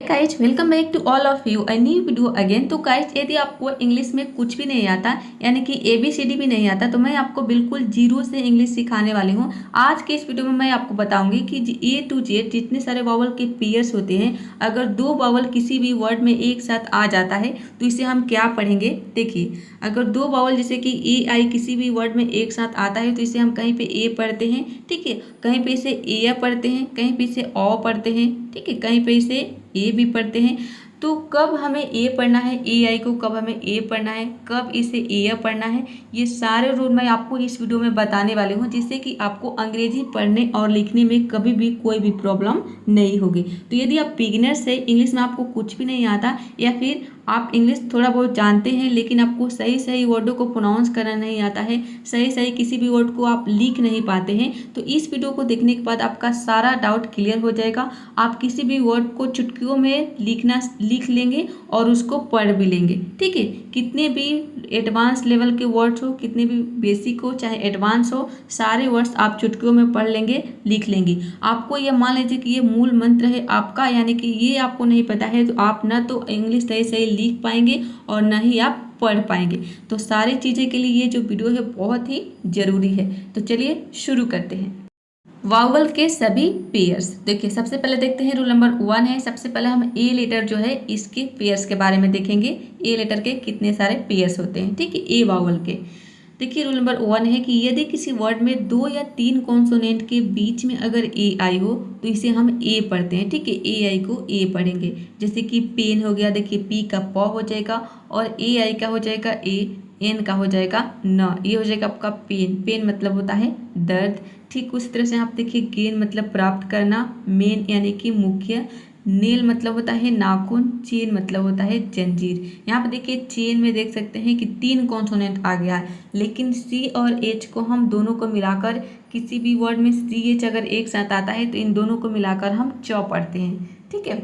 Guys welcome back to all of you a new video again. तो guys यदि आपको English में कुछ भी नहीं आता यानी कि ABCD भी नहीं आता तो मैं आपको बिल्कुल जीरो से इंग्लिश सिखाने वाली हूँ। आज के इस वीडियो में मैं आपको बताऊंगी कि A to Z जितने सारे वावल के पेयर्स होते हैं, अगर दो वावल किसी भी वर्ड में एक साथ आ जाता है तो इसे हम क्या पढ़ेंगे। देखिए, अगर दो वावल जैसे कि AI किसी भी वर्ड में एक साथ आता है तो इसे हम कहीं पे A पढ़ते हैं, ठीक है, कहीं पे इसे ए पढ़ते हैं, कहीं पे इसे ओ पढ़ते हैं, ठीक है, कहीं पे इसे ए भी पढ़ते हैं। तो कब हमें ए पढ़ना है AI को, कब हमें ए पढ़ना है, कब इसे ए पढ़ना है, ये सारे रूल मैं आपको इस वीडियो में बताने वाली हूँ, जिससे कि आपको अंग्रेजी पढ़ने और लिखने में कभी भी कोई भी प्रॉब्लम नहीं होगी। तो यदि आप बिगिनर्स है, इंग्लिश में आपको कुछ भी नहीं आता या फिर आप इंग्लिश थोड़ा बहुत जानते हैं लेकिन आपको सही सही वर्डों को प्रोनाउंस करना नहीं आता है, सही सही किसी भी वर्ड को आप लिख नहीं पाते हैं, तो इस वीडियो को देखने के बाद आपका सारा डाउट क्लियर हो जाएगा। आप किसी भी वर्ड को चुटकियों में लिख लेंगे और उसको पढ़ भी लेंगे, ठीक है। कितने भी एडवांस लेवल के वर्ड्स हो, कितने भी बेसिक हो चाहे एडवांस हो, सारे वर्ड्स आप चुटकियों में पढ़ लेंगे, लिख लेंगे। आपको ये मान लीजिए कि ये मूल मंत्र है आपका, यानी कि ये आपको नहीं पता है तो आप ना तो इंग्लिश सही सही लिख पाएंगे और ना ही आप पढ़ पाएंगे। तो सारी चीज़ें के लिए ये जो वीडियो है बहुत ही ज़रूरी है। तो चलिए शुरू करते हैं। वावल के सभी पेयर्स। देखिए, सबसे पहले देखते हैं रूल नंबर 1 है। सबसे पहले हम ए लेटर जो है इसके पेयर्स के बारे में देखेंगे। ए लेटर के कितने सारे पेयर्स होते हैं, ठीक है, ए वावल के। देखिए, रूल नंबर 1 है कि यदि किसी वर्ड में 2 या 3 कॉन्सोनेंट के बीच में अगर AI हो तो इसे हम ए पढ़ते हैं, ठीक है, AI को ए पढ़ेंगे। जैसे कि पेन हो गया, देखिए पी का प हो जाएगा और AI का हो जाएगा ए, एन का हो जाएगा न, ये हो जाएगा आपका पेन। पेन मतलब होता है दर्द। ठीक उसी तरह से आप देखिए गेन मतलब प्राप्त करना, मेन यानी कि मुख्य, नेल मतलब होता है नाखून, चेन मतलब होता है जंजीर। यहाँ पे देखिए चेन में देख सकते हैं कि 3 कॉन्सोनेंट आ गया है, लेकिन C और H को हम दोनों को मिलाकर, किसी भी वर्ड में CH अगर एक साथ आता है तो इन दोनों को मिलाकर हम च पढ़ते हैं, ठीक है।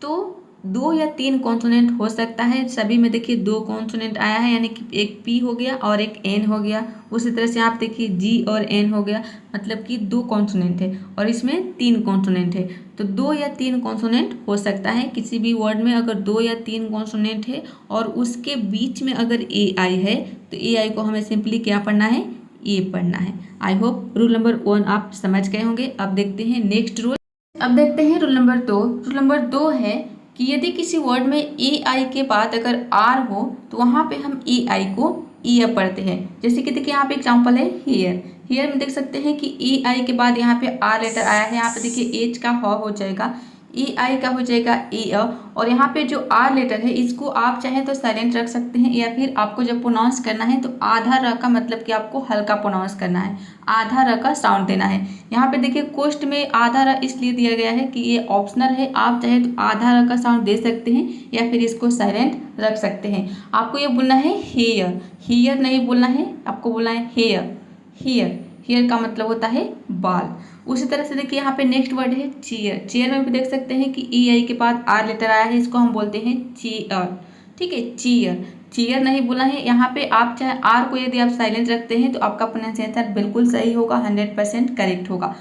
तो 2 या 3 कॉन्सोनेंट हो सकता है, सभी में देखिए 2 कॉन्सोनेंट आया है, यानी कि एक P हो गया और एक N हो गया। उसी तरह से आप देखिए G और N हो गया, मतलब कि 2 कॉन्सोनेंट है और इसमें 3 कॉन्सोनेंट है। तो 2 या 3 कॉन्सोनेंट हो सकता है किसी भी वर्ड में। अगर 2 या 3 कॉन्सोनेंट है और उसके बीच में अगर AI है तो AI को हमें सिंपली क्या पढ़ना है, ए पढ़ना है। आई होप रूल नंबर 1 आप समझ गए होंगे। अब देखते हैं नेक्स्ट रूल। अब देखते हैं रूल नंबर 2। रूल नंबर 2 है कि यदि किसी वर्ड में AI के बाद अगर R हो तो वहाँ पे हम AI को ईयर पढ़ते हैं। जैसे कि देखिए यहाँ पे एग्जांपल है हेयर। हेयर में देख सकते हैं कि AI के बाद यहाँ पे R लेटर आया है। यहाँ पे देखिए H का हो जाएगा, AI का हो जाएगा ए, और यहाँ पे जो R लेटर है इसको आप चाहें तो साइलेंट रख सकते हैं, या फिर आपको जब प्रोनाउंस करना है तो आधा र का मतलब कि आपको हल्का प्रोनाउंस करना है, आधा र का साउंड देना है। यहाँ पे देखिए कोष्ट में आधा र इसलिए दिया गया है कि ये ऑप्शनल है, आप चाहे तो आधा र का साउंड दे सकते हैं या फिर इसको साइलेंट रख सकते हैं। आपको ये बोलना है हेयर, हेयर नहीं बोलना है, आपको बोलना है हेयर। हेयर, हेयर का मतलब होता है बाल। उसी तरह से देखिए यहाँ पे नेक्स्ट वर्ड है चेयर। चेयर में भी देख सकते हैं कि AI के बाद R लेटर आया है, इसको हम बोलते हैं चेयर, ठीक है, चेयर। चेयर नहीं बोलना है। यहाँ पे आप चाहे R को यदि आप साइलेंट रखते हैं तो आपका प्रोनाउंसिएशन बिल्कुल सही होगा, 100% करेक्ट होगा।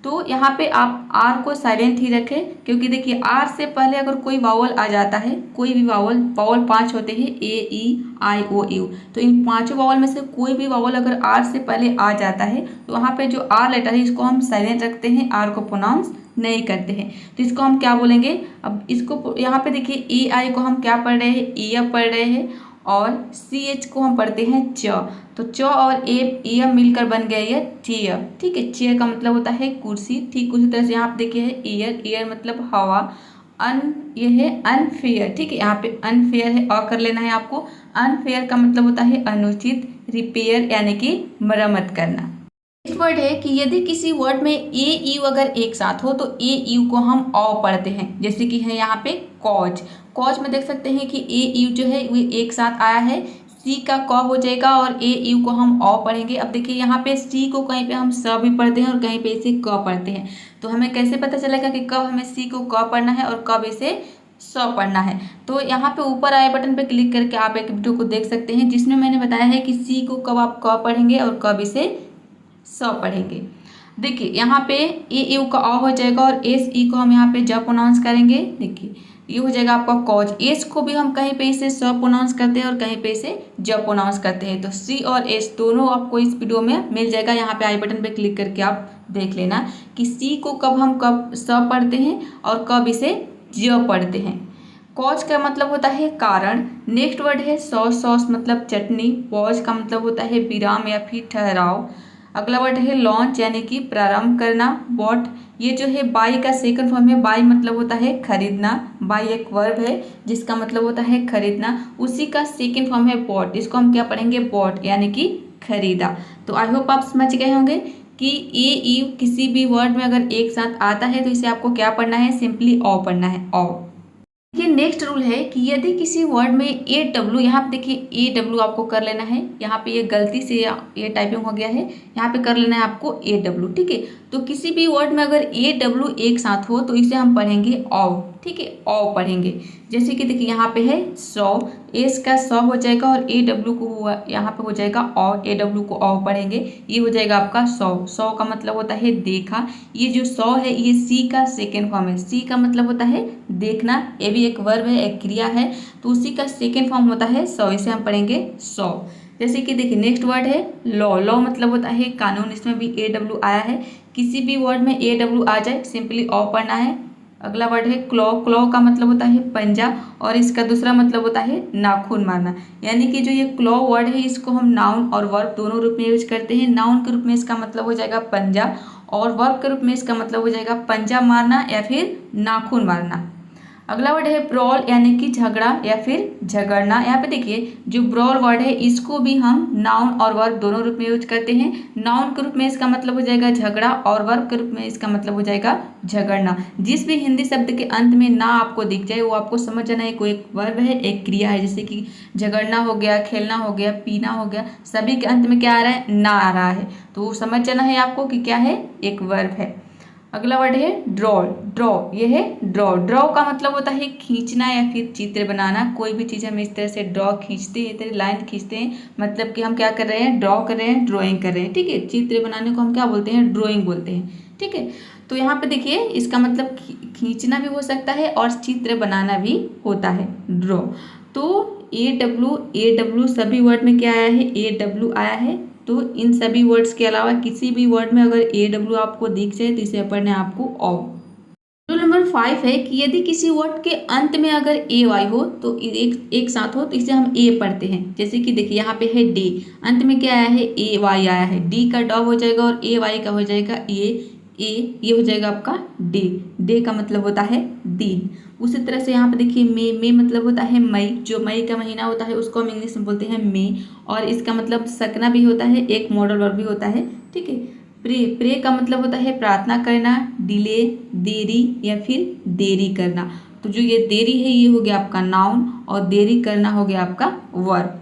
तो यहाँ पे आप R को साइलेंट ही रखें, क्योंकि देखिए R से पहले अगर कोई वावल आ जाता है, कोई भी वावल 5 होते हैं A, E, I, O, U, तो इन 5 वावल में से कोई भी वावल अगर R से पहले आ जाता है तो वहाँ पे जो R लेटर है इसको हम साइलेंट रखते हैं, R को प्रोनाउंस नहीं करते हैं। तो इसको हम क्या बोलेंगे, अब इसको यहाँ पे देखिए AI को हम क्या पढ़ रहे हैं, ए पढ़ रहे हैं, और CH को हम पढ़ते हैं च। तो च और ए मिलकर बन गया ये चेयर, ठीक है। चेयर का मतलब होता है कुर्सी। ठीक उसी तरह से यहाँ पे देखिए है एयर, एयर मतलब हवा। ये है अनफेयर, ठीक है, यहाँ पे अनफेयर है, कर लेना है आपको। अनफेयर का मतलब होता है अनुचित। रिपेयर यानी कि मरम्मत करना। नेक्स्ट वर्ड है कि यदि किसी वर्ड में AU अगर एक साथ हो तो AU को हम औ पढ़ते हैं। जैसे कि है यहाँ पे कॉज। कॉज में देख सकते हैं कि AU जो है वो एक साथ आया है, C का क हो जाएगा और AU को हम औ पढ़ेंगे। अब देखिए यहाँ पे C को कहीं पे हम स भी पढ़ते हैं और कहीं पे इसे क पढ़ते हैं, तो हमें कैसे पता चलेगा कि कब हमें C को क पढ़ना है और कब इसे स पढ़ना है। तो यहाँ पे ऊपर आए बटन पे क्लिक करके आप एक वीडियो को देख सकते हैं जिसमें मैंने बताया है कि C को कब आप क पढ़ेंगे और कब इसे स पढ़ेंगे। देखिए यहाँ पे ए यू का अ हो जाएगा और एस ई को हम यहाँ पे ज प्रोनाउंस करेंगे। देखिए ये हो जाएगा आपका कॉज। एस को भी हम कहीं पे इसे स प्रोनाउंस करते हैं और कहीं पे इसे ज प्रोनाउंस करते हैं। तो सी और एस दोनों आपको इस वीडियो में मिल जाएगा। यहाँ पे आई बटन पे क्लिक करके आप देख लेना कि सी को कब स पढ़ते हैं और कब इसे ज पढ़ते हैं। कॉज का मतलब होता है कारण। नेक्स्ट वर्ड है सॉस मतलब चटनी। पॉज का मतलब होता है विराम या फिर ठहराव। अगला वर्ड है लॉन्च यानी कि प्रारंभ करना। बॉट ये जो है बाई का सेकंड फॉर्म है। बाई मतलब होता है खरीदना। बाई एक वर्ब है जिसका मतलब होता है खरीदना। उसी का सेकंड फॉर्म है बॉट। इसको हम क्या पढ़ेंगे? बॉट यानी कि खरीदा। तो आई होप आप समझ गए होंगे कि ए ई किसी भी वर्ड में अगर एक साथ आता है तो इसे आपको क्या पढ़ना है? सिंपली ऑ पढ़ना है, ऑ। ये नेक्स्ट रूल है कि यदि किसी वर्ड में ए डब्ल्यू, यहाँ पे देखिए ए डब्ल्यू आपको कर लेना है। यहाँ पे ये गलती से ये टाइपिंग हो गया है, यहाँ पे कर लेना है आपको ए डब्ल्यू। ठीक है, तो किसी भी वर्ड में अगर ए डब्ल्यू एक साथ हो तो इसे हम पढ़ेंगे ऑ। ठीक है, ऑ पढ़ेंगे। जैसे कि देखिए यहाँ पे है सौ, एस का सौ हो जाएगा और ए डब्ल्यू को हुआ यहाँ पे हो जाएगा ऑ। ए डब्ल्यू को ऑ पढ़ेंगे, ये हो जाएगा आपका सौ। सौ का मतलब होता है देखा। ये जो सौ है ये सी का सेकेंड फॉर्म है। सी का मतलब होता है देखना। ये भी एक वर्ब है, एक क्रिया है, तो उसी का सेकेंड फॉर्म होता है सौ। इसे हम पढ़ेंगे सौ। जैसे कि देखिए नेक्स्ट वर्ड है लॉ। लॉ मतलब होता है कानून। इसमें भी ए डब्ल्यू आया है। किसी भी वर्ड में ए डब्ल्यू आ जाए सिंपली ऑ पढ़ना है। अगला वर्ड है क्लॉ। क्लॉ का मतलब होता है पंजा और इसका दूसरा मतलब होता है नाखून मारना। यानी कि जो ये क्लॉ वर्ड है इसको हम नाउन और वर्ब दोनों रूप में यूज करते हैं। नाउन के रूप में इसका मतलब हो जाएगा पंजा और वर्ब के रूप में इसका मतलब हो जाएगा पंजा मारना या फिर नाखून मारना। अगला वर्ड है ब्रॉल यानी कि झगड़ा या फिर झगड़ना। यहाँ पे देखिए जो ब्रॉल वर्ड है इसको भी हम नाउन और वर्ब दोनों रूप में यूज करते हैं। नाउन के रूप में इसका मतलब हो जाएगा झगड़ा और वर्ब के रूप में इसका मतलब हो जाएगा झगड़ना। जिस भी हिंदी शब्द के अंत में ना आपको दिख जाए वो आपको समझ जाना है कोई एक वर्ब है, एक क्रिया है। जैसे कि झगड़ना हो गया, खेलना हो गया, पीना हो गया, सभी के अंत में क्या आ रहा है? ना आ रहा है। तो समझ जाना है आपको कि क्या है? एक वर्ब है। अगला वर्ड है ड्रॉ। ड्रॉ ये है ड्रॉ। ड्रॉ का मतलब होता है खींचना या फिर चित्र बनाना। कोई भी चीज़ हम इस तरह से ड्रॉ खींचते हैं, इधर लाइन खींचते हैं, मतलब कि हम क्या कर रहे हैं? ड्रॉ कर रहे हैं, ड्राइंग कर रहे हैं। ठीक है, चित्र बनाने को हम क्या बोलते हैं? ड्राइंग बोलते हैं। ठीक है, तो यहाँ पे देखिए इसका मतलब खींचना भी हो सकता है और चित्र बनाना भी होता है, ड्रॉ। तो ए डब्ल्यू सभी वर्ड में क्या आया है? ए डब्ल्यू आया है। तो इन सभी वर्ड्स के अलावा किसी भी वर्ड में अगर ए डब्ल्यू आपको दिख जाए तो इसे पढ़ना है आपको ऑ। रूल नंबर 5 है कि यदि किसी वर्ड के अंत में अगर ए वाई हो तो एक साथ हो तो इसे हम ए पढ़ते हैं। जैसे कि देखिए यहाँ पे है डे, अंत में क्या आया है? ए वाई आया है। डी का ड हो जाएगा और ए वाई का हो जाएगा ये हो जाएगा आपका डे। डे का मतलब होता है दिन। उसी तरह से यहाँ पे देखिए मे मतलब होता है मई। जो मई का महीना होता है उसको हम इंग्लिश में बोलते हैं मे और इसका मतलब सकना भी होता है, एक मॉडल वर्ब भी होता है। ठीक है, प्रे का मतलब होता है प्रार्थना करना, डिले देरी या फिर देरी करना। तो जो ये देरी है ये हो गया आपका नाउन और देरी करना हो गया आपका वर्ब।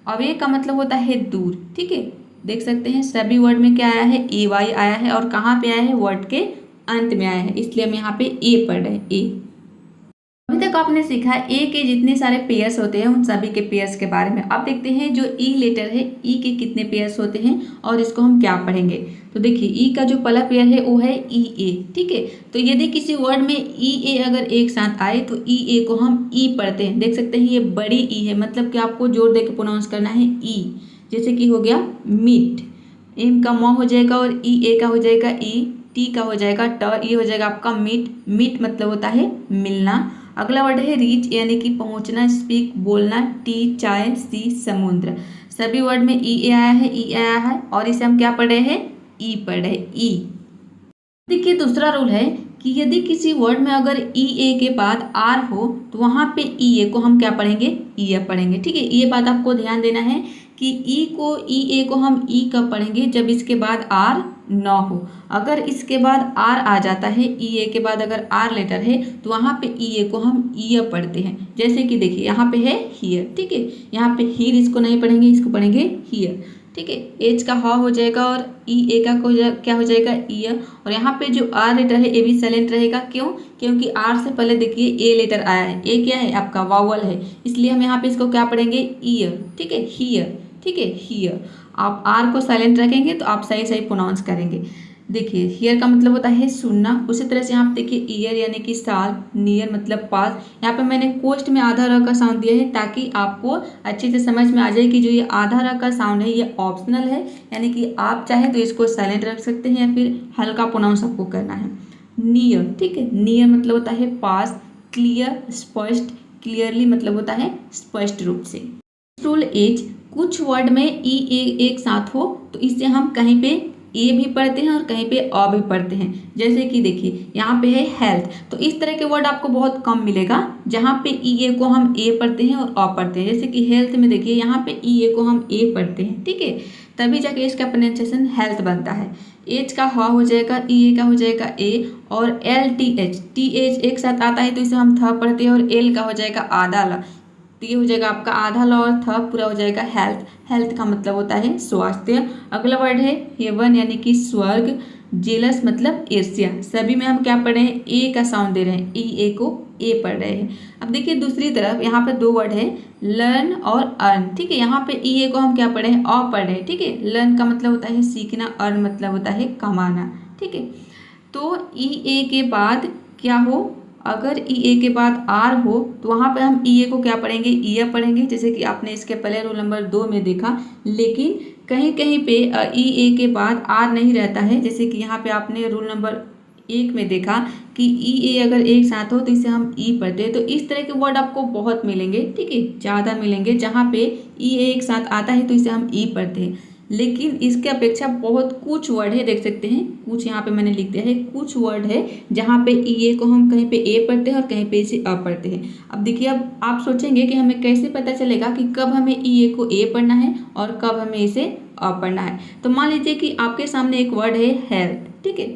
अब ये का मतलब होता है दूर। ठीक है, देख सकते हैं सभी वर्ड में क्या आया है? ए वाई आया है और कहाँ पे आया है? वर्ड के अंत में आया है, इसलिए हम यहाँ पे ए पढ़ रहे हैं, ए। अभी तक आपने सीखा ए के जितने सारे पेयर्स होते हैं उन सभी के पेयर्स के बारे में। अब देखते हैं जो ई लेटर है, ई के कितने पेयर्स होते हैं और इसको हम क्या पढ़ेंगे। तो देखिए ई का जो पहला पेयर है वो है ई ए। ठीक है, तो यदि किसी वर्ड में ई ए अगर एक साथ आए तो ई ए को हम ई पढ़ते हैं। देख सकते हैं ये बड़ी ई है, मतलब कि आपको जोर दे के प्रोनाउंस करना है ई। जैसे कि हो गया मीट, एम का म हो जाएगा और ई ए का हो जाएगा ई, टी का हो जाएगा ट, ये हो जाएगा आपका मीट। मीट मतलब होता है मिलना। अगला वर्ड है रीच यानी कि पहुंचना, स्पीक बोलना, टी चाय, सी समुद्र। सभी वर्ड में ई ए आया है, ई आया है और इसे हम क्या पढ़ रहे हैं? ई पढ़ रहे हैं, ई। देखिए दूसरा रूल है कि यदि किसी वर्ड में अगर ई ए के बाद आर हो तो वहाँ पे ई ए को हम क्या पढ़ेंगे? ई ए पढ़ेंगे। ठीक है, ये बात आपको ध्यान देना है कि ई ए को हम ई कब पढ़ेंगे? जब इसके बाद आर न हो। अगर इसके बाद आर आ जाता है, ई ए के बाद अगर आर लेटर है तो वहाँ पे ई ए को हम ईयर पढ़ते हैं। जैसे कि देखिए यहाँ पे है हियर। ठीक है, यहाँ पे हीर इसको नहीं पढ़ेंगे, इसको पढ़ेंगे हियर। ठीक है, एच का ह हो जाएगा और ई ए का क्या हो जाएगा? ईयर। और यहाँ पे जो आर लेटर है ए भी साइलेंट रहेगा। क्यों? क्योंकि आर से पहले देखिए ए लेटर आया है। ए क्या है? आपका वावल है, इसलिए हम यहाँ पे इसको क्या पढ़ेंगे? ईयर। ठीक है, हियर। ठीक है, हियर। आप आर को साइलेंट रखेंगे तो आप सही प्रोनाउंस करेंगे। देखिए हियर का मतलब होता है सुनना। उसी तरह से यहाँ पे देखिए ईयर यानी कि साल, नियर मतलब पास। यहाँ पे मैंने कोस्ट में आधा र का साउंड दिया है ताकि आपको अच्छे से समझ में आ जाए कि जो ये आधा र का साउंड है ये ऑप्शनल है, यानी कि आप चाहे तो इसको साइलेंट रख सकते हैं या फिर हल्का प्रोनाउंस आपको करना है। नियर, ठीक है, नियर मतलब होता है पास, क्लियर स्पष्ट, क्लियरली मतलब होता है स्पष्ट रूप से। रूल एज, कुछ वर्ड में ई एक साथ हो तो इससे हम कहीं पे ए भी पढ़ते हैं और कहीं पे अ भी पढ़ते हैं। जैसे कि देखिए यहाँ पे है हेल्थ, तो इस तरह के वर्ड आपको बहुत कम मिलेगा जहाँ पे ई ए को हम ए पढ़ते हैं और अ पढ़ते हैं। जैसे कि हेल्थ में देखिए यहाँ पे ई ए को हम ए पढ़ते हैं, ठीक है, तभी जाके इसका प्रोनाउंसिएशन हेल्थ बनता है। एच का ह हो जाएगा, ई ए का हो जाएगा ए, और एल टी एच एक साथ आता है तो इसे हम थ पढ़ते हैं, और एल का हो जाएगा आधा ल, तो ये हो जाएगा आपका आधा ल और थ पूरा हो जाएगा हेल्थ। हेल्थ का मतलब होता है स्वास्थ्य। अगला वर्ड है हेवन यानी कि स्वर्ग, जेलस मतलब ईर्ष्या। सभी में हम क्या पढ़ रहे हैं, ए का साउंड दे रहे हैं, ई ए को ए पढ़ रहे हैं। अब देखिए दूसरी तरफ यहाँ पे दो वर्ड है लर्न और अर्न, ठीक है, यहाँ पे ई ए को हम क्या पढ़े हैं, अ पढ़ रहे हैं, ठीक है। लर्न का मतलब होता है सीखना, अर्न मतलब होता है कमाना, ठीक है। तो ई ए के बाद क्या हो, अगर ई ए के बाद आर हो तो वहाँ पे हम ई ए को क्या पढ़ेंगे, ईयर पढ़ेंगे, जैसे कि आपने इसके पहले रूल नंबर 2 में देखा। लेकिन कहीं कहीं पे ई ए के बाद आर नहीं रहता है, जैसे कि यहाँ पे आपने रूल नंबर 1 में देखा कि ई ए अगर एक साथ हो तो इसे हम ई पढ़ते हैं। तो इस तरह के वर्ड आपको बहुत मिलेंगे, ठीक है, ज़्यादा मिलेंगे जहाँ पे ई ए एक साथ आता है तो इसे हम ई पढ़ते हैं। लेकिन इसके अपेक्षा बहुत कुछ वर्ड है, देख सकते हैं कुछ यहाँ पे मैंने लिख दिया है, कुछ वर्ड है जहाँ पे ई ए को हम कहीं पे ए पढ़ते हैं और कहीं पे इसे अ पढ़ते हैं। अब देखिए, अब आप सोचेंगे कि हमें कैसे पता चलेगा कि कब हमें ई ए को ए पढ़ना है और कब हमें इसे अ पढ़ना है। तो मान लीजिए कि आपके सामने एक वर्ड है हेल्थ, ठीक है,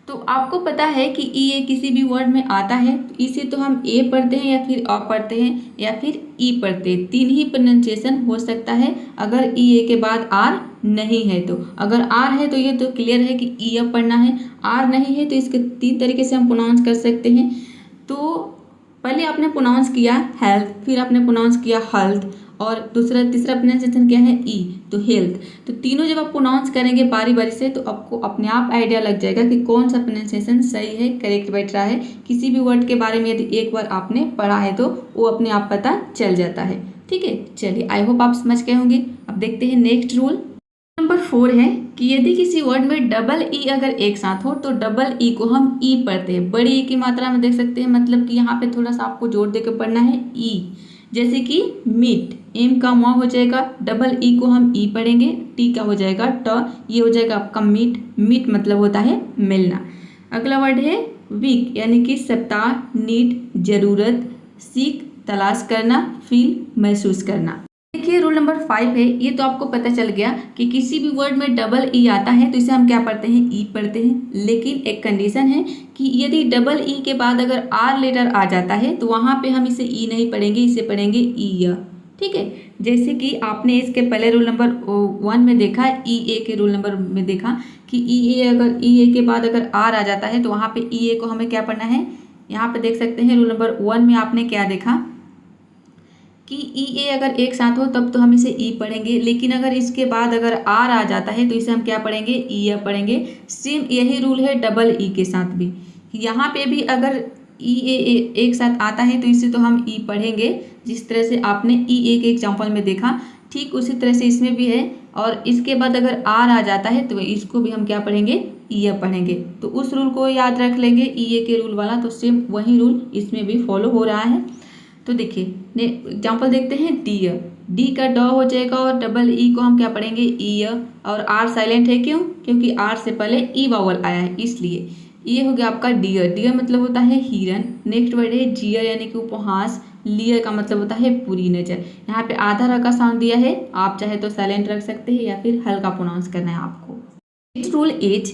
तो आपको पता है कि ई ए किसी भी वर्ड में आता है तो इसे तो हम ए पढ़ते हैं या फिर अ पढ़ते हैं या फिर ई पढ़ते हैं। तीन ही प्रोनाउंसिएशन हो सकता है अगर ई ए के बाद आर नहीं है तो। अगर आर है तो ये तो क्लियर है कि ई अ पढ़ना है, आर नहीं है तो इसके 3 तरीके से हम प्रोनाउंस कर सकते हैं। तो पहले आपने प्रोनाउंस किया हेल्थ, फिर आपने प्रोनाउंस किया हेल्थ, और तीसरा प्रोनाउंसिएशन क्या है, ई, तो हेल्थ। तो तीनों जब आप प्रोनाउंस करेंगे बारी बारी से तो आपको अपने आप आइडिया लग जाएगा कि कौन सा प्रोनाउंसिएशन सही है, करेक्ट बैठ रहा है। किसी भी वर्ड के बारे में यदि एक बार आपने पढ़ा है तो वो अपने आप पता चल जाता है, ठीक है। चलिए, आई होप आप समझ गए होंगे। अब देखते हैं नेक्स्ट रूल नंबर 4 है कि यदि किसी वर्ड में डबल ई अगर एक साथ हो तो डबल ई को हम ई पढ़ते हैं। बड़ी ई की मात्रा में देख सकते हैं, मतलब कि यहाँ पे थोड़ा सा आपको जोर देकर पढ़ना है ई। जैसे कि मीट, एम का म हो जाएगा, डबल ई को हम ई पढ़ेंगे, टी का हो जाएगा ट, ये हो जाएगा आपका मीट। मीट मतलब होता है मिलना। अगला वर्ड है वीक यानी कि सप्ताह, नीड जरूरत, सीख तलाश करना, फील महसूस करना। देखिए रूल नंबर 5 है, ये तो आपको पता चल गया कि किसी भी वर्ड में डबल ई आता है तो इसे हम क्या पढ़ते हैं, ई पढ़ते हैं। लेकिन एक कंडीशन है कि यदि डबल ई के बाद अगर आर लेटर आ जाता है तो वहाँ पे हम इसे ई नहीं पढ़ेंगे, इसे पढ़ेंगे ई, ठीक है। जैसे कि आपने इसके पहले रूल नंबर 1 में देखा, ई ए के रूल नंबर में देखा कि अगर ई ए के बाद अगर आर आ जाता है तो वहाँ पे ई ए को हमें क्या पढ़ना है। यहाँ पे देख सकते हैं रूल नंबर 1 में आपने क्या देखा कि ई ए अगर एक साथ हो तब तो हम इसे ई पढ़ेंगे, लेकिन अगर इसके बाद अगर आर आ जाता है तो इसे हम क्या पढ़ेंगे, ई पढ़ेंगे। सेम यही रूल है डबल ई के साथ भी। यहाँ पे भी अगर ई ए एक साथ आता है तो इसे तो हम ई पढ़ेंगे, जिस तरह से आपने ई ए के एग्जाम्पल में देखा, ठीक उसी तरह से इसमें भी है। और इसके बाद अगर आर आ जाता है तो इसको भी हम क्या पढ़ेंगे, ई पढ़ेंगे। तो उस रूल को याद रख लेंगे, ई ए के रूल वाला, तो सेम वही रूल इसमें भी फॉलो हो रहा है। तो देखिए एग्जाम्पल देखते हैं, डियर, डी का ड हो जाएगा और डबल ई को हम क्या पढ़ेंगे, ई, और आर साइलेंट है, क्यों, क्योंकि आर से पहले ई वावल आया है इसलिए। ये हो गया आपका डियर। डियर मतलब होता है हिरन। नेक्स्ट वर्ड है जियर यानी कि उपहास। लियर का मतलब होता है पूरी नज़र। यहाँ पे आधा र का साउंड दिया है, आप चाहे तो साइलेंट रख सकते हैं या फिर हल्का प्रोनाउंस करना है आपको। नेक्स्ट रूल एज,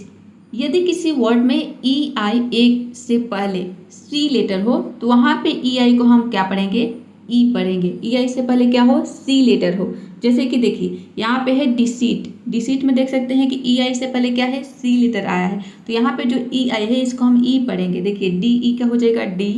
यदि किसी वर्ड में ई आई एक से पहले सी लेटर हो तो वहाँ पे ई आई को हम क्या पढ़ेंगे, ई पढ़ेंगे। ई आई से पहले क्या हो, सी लेटर हो। जैसे कि देखिए यहाँ पे है डिसीट, डिसीट में देख सकते हैं कि ई आई से पहले क्या है, सी लेटर आया है, तो यहाँ पे जो ई आई है इसको हम ई पढ़ेंगे। देखिए डी ई का हो जाएगा डी,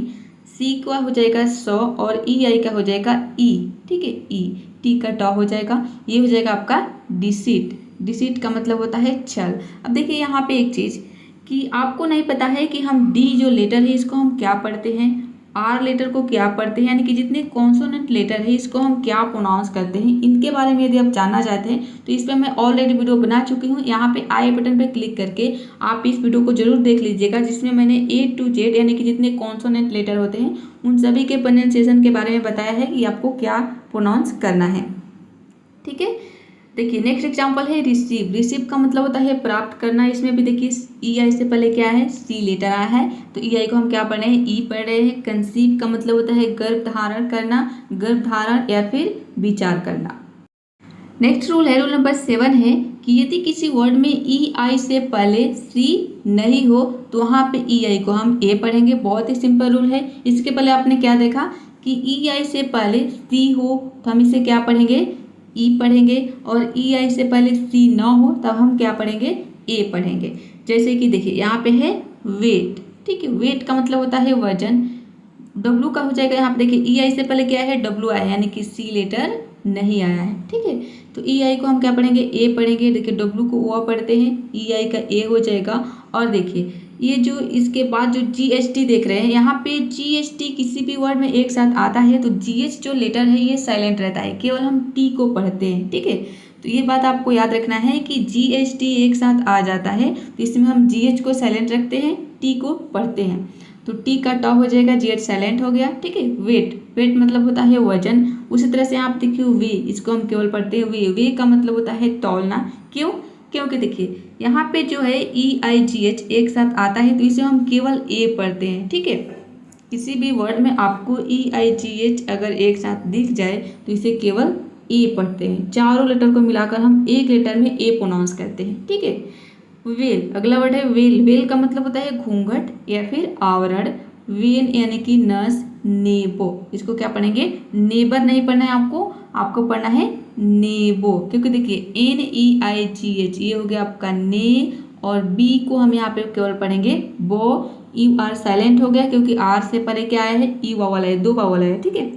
सी का हो जाएगा सौ, और ई आई का हो जाएगा ई, ठीक है, ई। टी का ट हो जाएगा, ये हो जाएगा आपका डिसीट। डिसीट का मतलब होता है छल। अब देखिए यहाँ पे एक चीज़ कि आपको नहीं पता है कि हम डी जो लेटर है इसको हम क्या पढ़ते हैं, आर लेटर को क्या पढ़ते हैं, यानी कि जितने कॉन्सोनेंट लेटर है इसको हम क्या प्रोनाउंस करते हैं, इनके बारे में यदि आप जानना चाहते हैं तो इस पर मैं ऑलरेडी वीडियो बना चुकी हूँ। यहाँ पे आई बटन पे क्लिक करके आप इस वीडियो को जरूर देख लीजिएगा, जिसमें मैंने A to Z यानी कि जितने कॉन्सोनेंट लेटर होते हैं उन सभी के प्रोनाउंसिएशन के बारे में बताया है कि आपको क्या प्रोनाउंस करना है। ठीक है, देखिए नेक्स्ट एग्जांपल है रिसीव। रिसीव का मतलब होता है प्राप्त करना। इसमें भी देखिए ई आई से पहले क्या है, सी लेटर आया है, तो ई आई को हम क्या पढ़ रहे हैं, ई पढ़ रहे हैं। कंसीव का मतलब होता है गर्भ धारण करना, गर्भ धारण या फिर विचार करना। नेक्स्ट रूल है, रूल नंबर 7 है कि यदि किसी वर्ड में ई आई से पहले सी नहीं हो तो वहाँ पे ई आई को हम ए पढ़ेंगे। बहुत ही सिंपल रूल है। इसके पहले आपने क्या देखा कि ई आई से पहले सी हो तो हम इसे क्या पढ़ेंगे, ई पढ़ेंगे, और ई आई से पहले सी ना हो तब हम क्या पढ़ेंगे, ए पढ़ेंगे। जैसे कि देखिए यहाँ पे है वेट, ठीक है, वेट का मतलब होता है वजन। डब्लू का हो जाएगा, यहाँ पे देखिए ई आई से पहले क्या है, डब्लू आया, यानी कि सी लेटर नहीं आया है। ठीक है, तो ई आई को हम क्या पढ़ेंगे, ए पढ़ेंगे। देखिए डब्लू को ओ पढ़ते हैं, ई आई का ए हो जाएगा। और देखिए ये जो इसके बाद जो जी एच टी देख रहे हैं, यहाँ पे जी एच टी किसी भी वर्ड में एक साथ आता है तो जी एच जो लेटर है ये साइलेंट रहता है, केवल हम टी को पढ़ते हैं। ठीक है, तो ये बात आपको याद रखना है कि जी एच टी एक साथ आ जाता है तो इसमें हम जी एच को साइलेंट रखते हैं, टी को पढ़ते हैं। तो टी का ट हो जाएगा, जी एच साइलेंट हो गया। ठीक है, वेट, वेट मतलब होता है वजन। उसी तरह से आप देखिए वे, इसको हम केवल पढ़ते हैं वे, वे का मतलब होता है तौलना। क्यों, क्योंकि देखिए यहाँ पे जो है ई आई जी एच एक साथ आता है तो इसे हम केवल ए पढ़ते हैं। ठीक है, किसी भी वर्ड में आपको ई आई जी एच अगर एक साथ दिख जाए तो इसे केवल ए पढ़ते हैं। चारों लेटर को मिलाकर हम एक लेटर में ए प्रोनाउंस करते हैं। ठीक है, वेल, अगला वर्ड है वेल। वेल का मतलब होता है घूंघट या फिर आवरण। वेन यानी कि नस, नेबो, इसको क्या पढ़ेंगे, नेबर नहीं पढ़ना है आपको, आपको पढ़ना है नेबो। क्योंकि देखिए एन ई आई जी एच ये हो गया आपका ने, और बी को हम यहाँ पे केवल पढ़ेंगे बो। यू आर साइलेंट हो गया क्योंकि आर से पहले क्या आया है, ई वावल है, दो वावल है। ठीक है,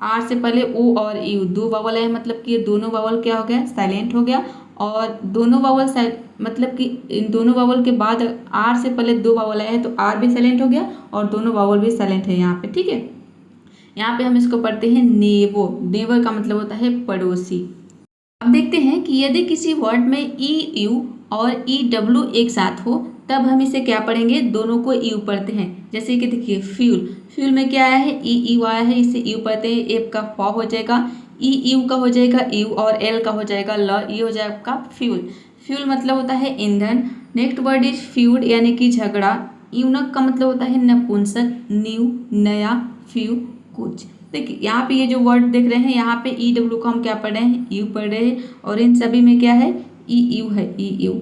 आर से पहले ओ और यू दो वावल है, मतलब कि ये दोनों वावल क्या हो गया, साइलेंट हो गया। और दोनों वावल मतलब कि इन दोनों वावल के बाद आर से पहले दो वावल आया है तो आर भी साइलेंट हो गया और दोनों वावल भी साइलेंट है यहाँ पे। ठीक है, यहाँ पे हम इसको पढ़ते हैं नेबो। नेबर का मतलब होता है पड़ोसी। अब देखते हैं कि यदि किसी वर्ड में ई यू और ई डब्ल्यू एक साथ हो तब हम इसे क्या पढ़ेंगे, दोनों को यू पढ़ते हैं। जैसे कि देखिए फ्यूल, फ्यूल में क्या आया है, ई यू आया है, इसे यू पढ़ते हैं। एफ का फॉ हो जाएगा, ई यू का हो जाएगा यू, और एल का हो जाएगा ल, ये हो जाएगा आपका फ्यूल। फ्यूल मतलब होता है ईंधन। नेक्स्ट वर्ड इज फ्यूड यानी कि झगड़ा। यूनक का मतलब होता है नपुंसक, न्यू नया, फ्यू कुछ। देखिए यहाँ पे ये जो वर्ड देख रहे हैं, यहाँ पे ई डब्ल्यू को हम क्या पढ़ रहे हैं, यू पढ़ रहे हैं, और इन सभी में क्या है, ई यू है, ई यू।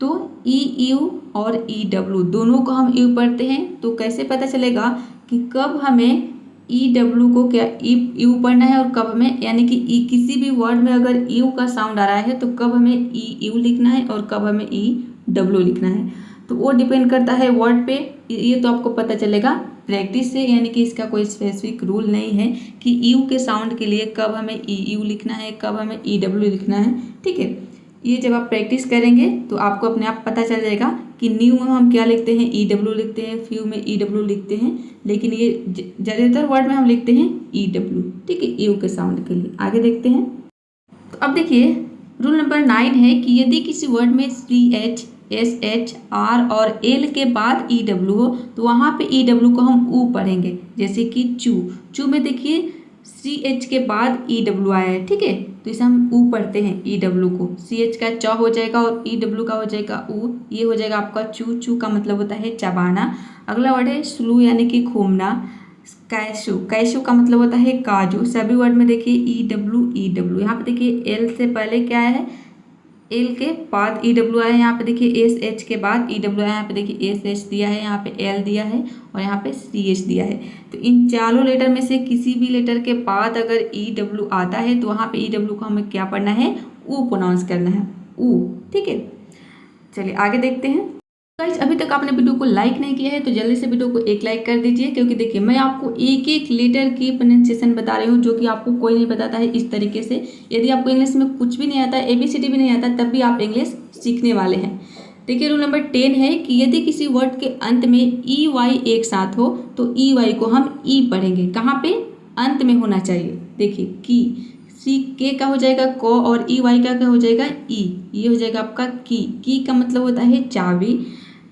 तो ई यू और ई डब्ल्यू दोनों को हम यू पढ़ते हैं। तो कैसे पता चलेगा कि कब हमें ई डब्ल्यू को क्या यू पढ़ना है और कब हमें, यानी कि किसी भी वर्ड में अगर यू का साउंड आ रहा है तो कब हमें ई यू लिखना है और कब हमें ई डब्ल्यू लिखना है, तो वो डिपेंड करता है वर्ड पे। ये तो आपको पता चलेगा प्रैक्टिस से, यानी कि इसका कोई स्पेसिफिक रूल नहीं है कि यू के साउंड के लिए कब हमें ई यू लिखना है, कब हमें ई डब्ल्यू लिखना है। ठीक है, ये जब आप प्रैक्टिस करेंगे तो आपको अपने आप पता चल जाएगा कि न्यू में हम क्या लिखते हैं, ई डब्ल्यू लिखते हैं, फ्यू में ई डब्ल्यू लिखते हैं, लेकिन ये ज़्यादातर वर्ड में हम लिखते हैं ई डब्ल्यू। ठीक है, यू के साउंड के लिए। आगे देखते हैं। तो अब देखिए रूल नंबर 9 है कि यदि किसी वर्ड में C H, S H, R और एल के बाद ई डब्ल्यू हो तो वहाँ पे ई डब्ल्यू को हम ऊ पढ़ेंगे। जैसे कि चू, चू में देखिए सी एच के बाद ई डब्ल्यू आया है। ठीक है, तो इसे हम ऊ पढ़ते हैं, ई डब्ल्यू को। सी एच का च हो जाएगा और ई डब्ल्यू का हो जाएगा ऊ, ये हो जाएगा आपका चू। चू का मतलब होता है चबाना। अगला वर्ड है स्लू यानी कि घूमना। कैशू, कैशू का मतलब होता है काजू। सभी वर्ड में देखिए ई डब्ल्यू, ई डब्ल्यू। यहाँ पे देखिए एल से पहले क्या है, एल के बाद ई डब्ल्यू आया है। यहाँ पे देखिए एस एच के बाद ई डब्ल्यू आया है। यहाँ पे देखिए एस एच दिया है, यहाँ पे एल दिया है और यहाँ पे सी एच दिया है। तो इन चारों लेटर में से किसी भी लेटर के बाद अगर ई डब्ल्यू आता है तो वहाँ पे ई डब्ल्यू को हमें क्या पढ़ना है, ऊ प्रोनाउंस करना है, ऊ। ठीक है, चलिए आगे देखते हैं। गाइस अभी तक आपने वीडियो को लाइक नहीं किया है तो जल्दी से वीडियो को एक लाइक कर दीजिए, क्योंकि देखिए मैं आपको एक एक लेटर की प्रोनाउंसिएशन बता रही हूँ जो कि आपको कोई नहीं बताता है इस तरीके से। यदि आपको इंग्लिश में कुछ भी नहीं आता, ABCD भी नहीं आता, तब भी आप इंग्लिश सीखने वाले हैं। देखिए रूल नंबर 10 है कि यदि किसी वर्ड के अंत में EY एक साथ हो तो EY को हम ई पढ़ेंगे। कहाँ पे? अंत में होना चाहिए। देखिए की, सी के का हो जाएगा को और EY का हो जाएगा ई, ये हो जाएगा आपका की का मतलब होता है चाबी।